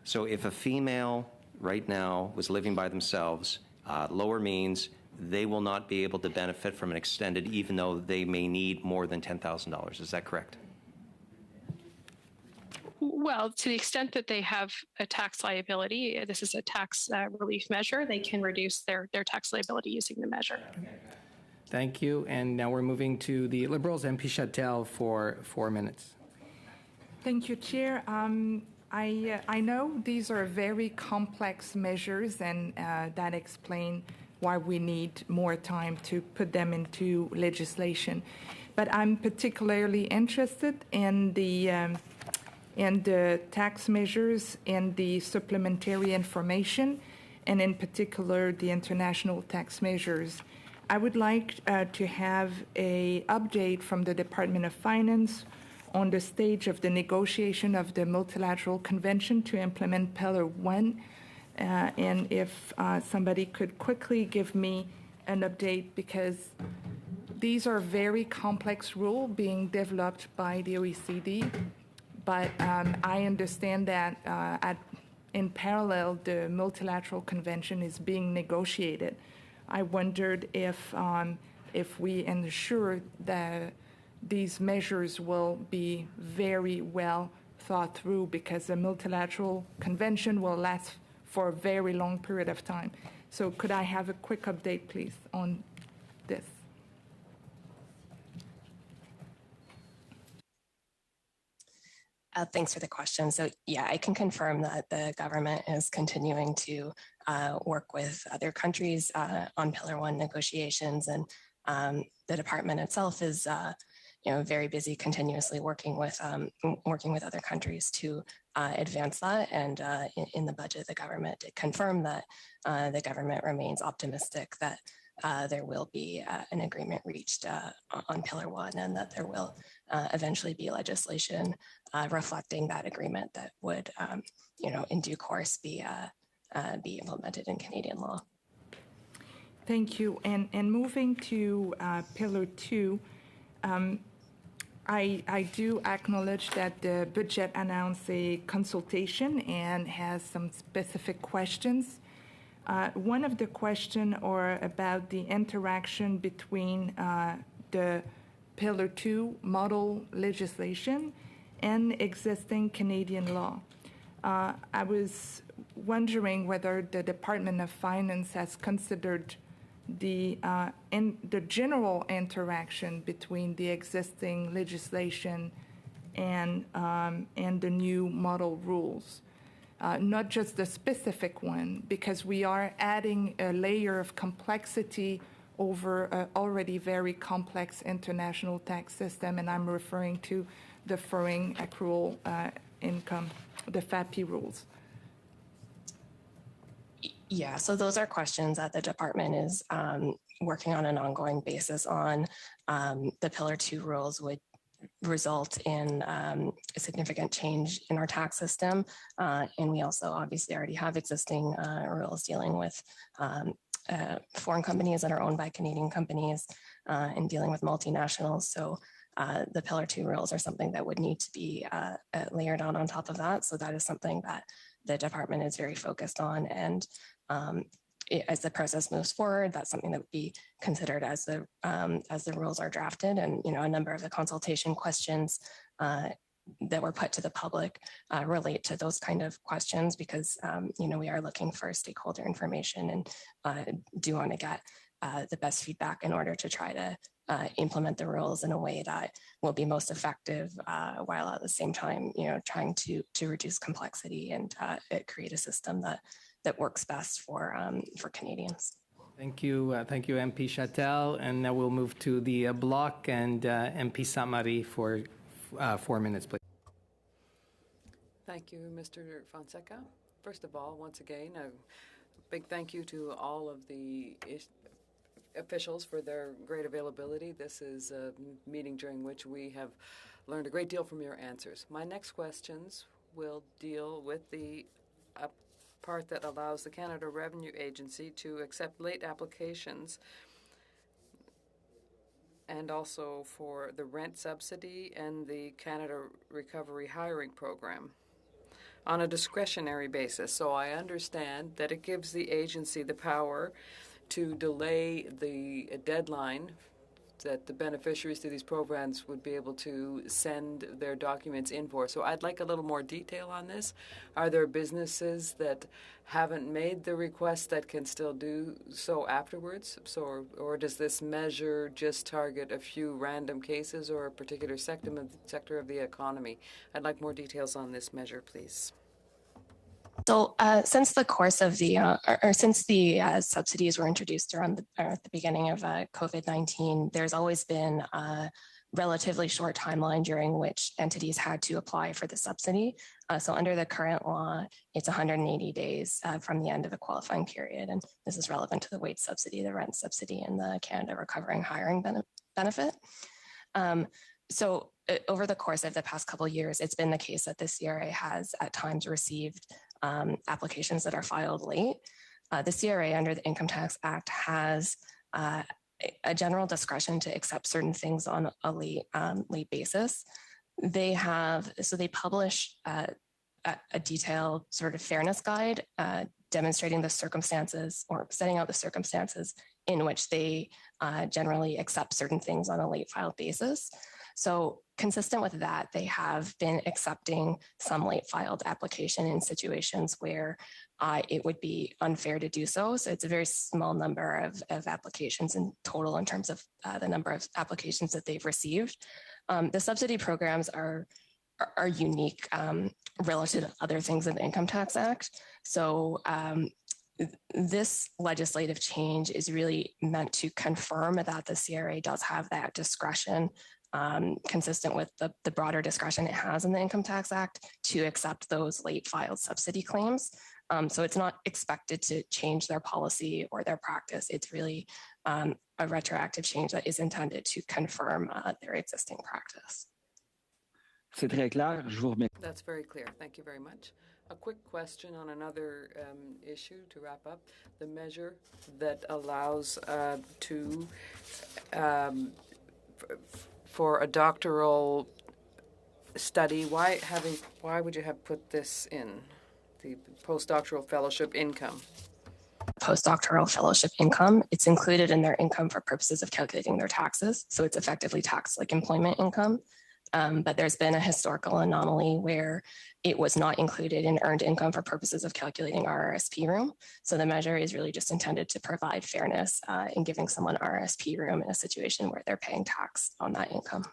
So if a female right now was living by themselves, lower means, they will not be able to benefit from an extended, even though they may need more than $10,000. Is that correct? Well, to the extent that they have a tax liability, this is a tax relief measure, they can reduce their tax liability using the measure. Thank you. And now we're moving to the Liberals. MP Chattel for 4 minutes. Thank you, Chair. I know these are very complex measures, and that explains why we need more time to put them into legislation. But I'm particularly interested in the tax measures and the supplementary information, and in particular the international tax measures. I would like to have an update from the Department of Finance on the stage of the negotiation of the multilateral convention to implement Pillar 1, and if somebody could quickly give me an update, because these are very complex rules being developed by the OECD. But I understand that in parallel, the multilateral convention is being negotiated. I wondered if we ensure that these measures will be very well thought through, because the multilateral convention will last for a very long period of time. So could I have a quick update, please, on this? Thanks for the question. So yeah, I can confirm that the government is continuing to work with other countries on Pillar 1 negotiations, and the department itself is very busy continuously working with other countries to advance that. And in the budget, the government did confirm that the government remains optimistic that there will be an agreement reached on Pillar 1, and that there will eventually be legislation reflecting that agreement that would, in due course be implemented in Canadian law. Thank you. And moving to Pillar 2, I do acknowledge that the budget announced a consultation and has some specific questions. One of the questions are about the interaction between the Pillar 2 model legislation and existing Canadian law. I was wondering whether the Department of Finance has considered the general interaction between the existing legislation and the new model rules. Not just the specific one, because we are adding a layer of complexity over an already very complex international tax system, and I'm referring to the foreign accrual income, the FAPI rules. Yeah, so those are questions that the department is working on an ongoing basis on. The Pillar 2 rules would result in a significant change in our tax system. And we also obviously already have existing rules dealing with foreign companies that are owned by Canadian companies and dealing with multinationals. So the Pillar 2 rules are something that would need to be layered on top of that. So that is something that the department is very focused on. And as the process moves forward, that's something that would be considered as the rules are drafted. And a number of the consultation questions that were put to the public relate to those kind of questions, because we are looking for stakeholder information and do want to get the best feedback in order to try to implement the rules in a way that will be most effective, while at the same time, trying to reduce complexity and create a system that works best for Canadians. Thank you, MP Chatel. And now we'll move to the bloc, and MP Sainte-Marie for 4 minutes, please. Thank you, Mr. Fonseca. First of all, once again, a big thank you to all of the officials for their great availability. This is a meeting during which we have learned a great deal from your answers. My next questions will deal with the part that allows the Canada Revenue Agency to accept late applications, and also for the rent subsidy and the Canada Recovery Hiring Program on a discretionary basis. So I understand that it gives the agency the power to delay the deadline that the beneficiaries to these programs would be able to send their documents in for. So I'd like a little more detail on this. Are there businesses that haven't made the request that can still do so afterwards? So, or does this measure just target a few random cases or a particular sector of the economy? I'd like more details on this measure, please. So since the course of since the subsidies were introduced at the beginning of COVID-19, there's always been a relatively short timeline during which entities had to apply for the subsidy. So under the current law, it's 180 days from the end of the qualifying period. And this is relevant to the wage subsidy, the rent subsidy, and the Canada Recovering Hiring benefit. So over the course of the past couple of years, it's been the case that the CRA has at times received applications that are filed late. The CRA under the Income Tax Act has a general discretion to accept certain things on a late basis. They publish a detailed sort of fairness guide demonstrating the circumstances or setting out the circumstances in which they generally accept certain things on a late filed basis. So consistent with that, they have been accepting some late filed application in situations where it would be unfair to do so. So it's a very small number of applications in total in terms of the number of applications that they've received. The subsidy programs are unique relative to other things in the Income Tax Act. So this legislative change is really meant to confirm that the CRA does have that discretion, consistent with the broader discretion it has in the Income Tax Act to accept those late filed subsidy claims. So it's not expected to change their policy or their practice. It's really a retroactive change that is intended to confirm their existing practice. That's very clear. Thank you very much. A quick question on another issue to wrap up. The measure that allows for a doctoral study, why would you have put this in, the postdoctoral fellowship income? Postdoctoral fellowship income, it's included in their income for purposes of calculating their taxes. So it's effectively taxed like employment income. But there's been a historical anomaly where it was not included in earned income for purposes of calculating RRSP room. So the measure is really just intended to provide fairness in giving someone RRSP room in a situation where they're paying tax on that income.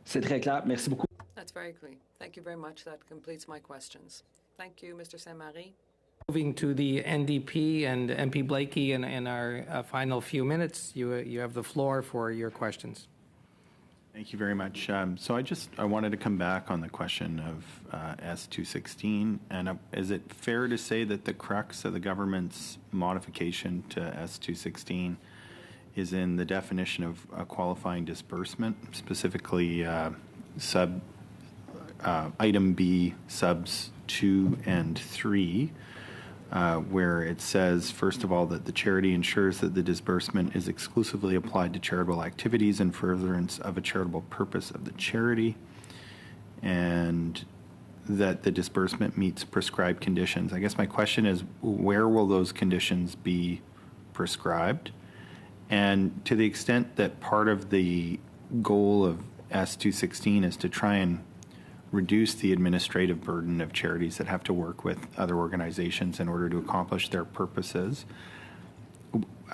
That's very clear. Thank you very much. That completes my questions. Thank you, Mr. Sainte-Marie. Moving to the NDP and MP Blakey in our final few minutes, you have the floor for your questions. Thank you very much. So I wanted to come back on the question of S216. And is it fair to say that the crux of the government's modification to S216 is in the definition of a qualifying disbursement, specifically item B, subs 2 and 3, where it says, first of all, that the charity ensures that the disbursement is exclusively applied to charitable activities in furtherance of a charitable purpose of the charity, and that the disbursement meets prescribed conditions. I guess my question is, where will those conditions be prescribed? And to the extent that part of the goal of S216 is to try and reduce the administrative burden of charities that have to work with other organizations in order to accomplish their purposes,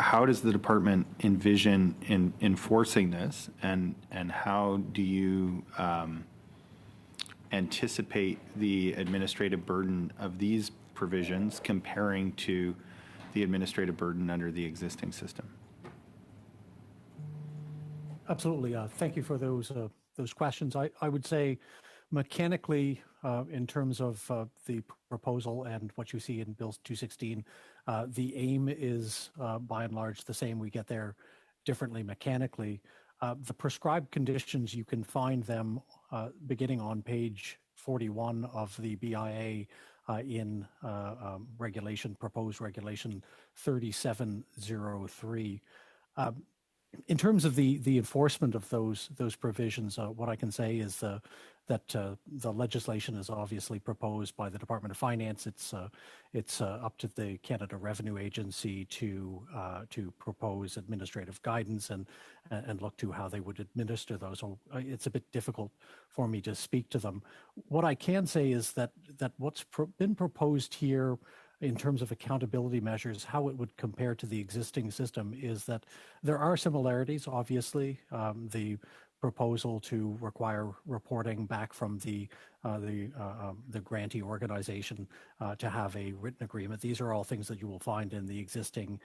how does the department envision enforcing this, and how do you anticipate the administrative burden of these provisions comparing to the administrative burden under the existing system? Absolutely. Thank you for those questions. I would say mechanically, in terms of the proposal and what you see in Bill 216, the aim is by and large the same. We get there differently mechanically. The prescribed conditions, you can find them beginning on page 41 of the BIA in proposed regulation 3703. In terms of the enforcement of those provisions, what I can say is that the legislation is obviously proposed by the Department of Finance. It's up to the Canada Revenue Agency to propose administrative guidance and look to how they would administer those. So it's a bit difficult for me to speak to them. What I can say is that what's been proposed here in terms of accountability measures, how it would compare to the existing system is that there are similarities, obviously. The proposal to require reporting back from the grantee organization to have a written agreement. These are all things that you will find in the existing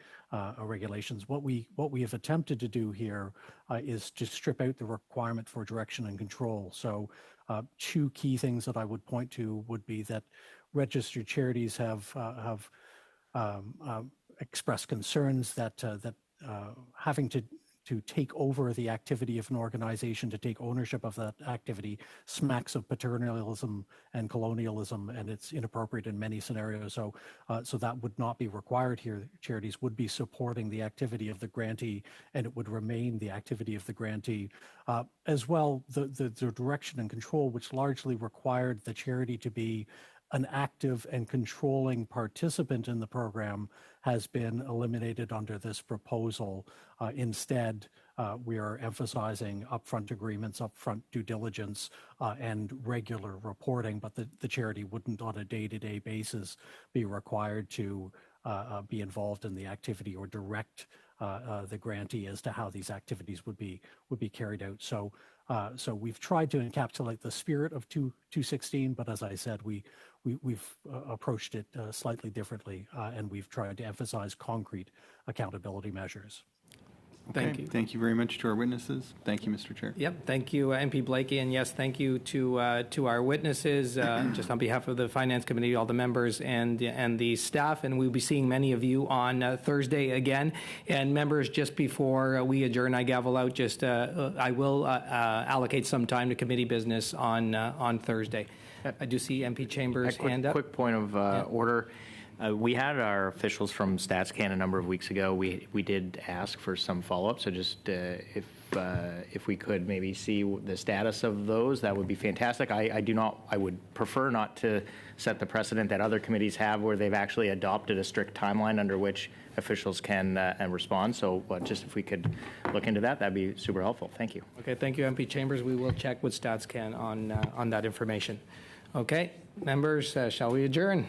regulations. What we have attempted to do here is to strip out the requirement for direction and control. So two key things that I would point to would be that registered charities have expressed concerns that having to take over the activity of an organization, to take ownership of that activity, smacks of paternalism and colonialism, and it's inappropriate in many scenarios. So that would not be required here. Charities would be supporting the activity of the grantee, and it would remain the activity of the grantee. As well, the direction and control, which largely required the charity to be an active and controlling participant in the program, has been eliminated under this proposal. Instead, we are emphasizing upfront agreements, upfront due diligence, and regular reporting, but the charity wouldn't on a day-to-day basis be required to be involved in the activity or direct the grantee as to how these activities would be carried out. So we've tried to encapsulate the spirit of 216, but as I said, we've approached it slightly differently, and we've tried to emphasize concrete accountability measures. Thank you. Thank you very much to our witnesses. Thank you, Mr. Chair. Yep. Thank you, MP Blakey. And yes, thank you to our witnesses, just on behalf of the Finance Committee, all the members and the staff. And we'll be seeing many of you on Thursday again. And members, just before we adjourn, I gavel out, I will allocate some time to committee business on Thursday. I do see MP Chambers' hand up. Quick point of order. We had our officials from StatsCan a number of weeks ago. We did ask for some follow-up, so just if we could maybe see the status of those, that would be fantastic. I would prefer not to set the precedent that other committees have where they've actually adopted a strict timeline under which officials can respond. So just if we could look into that, that'd be super helpful. Thank you. Okay, thank you, MP Chambers. We will check with StatsCan on that information. Okay, members, shall we adjourn?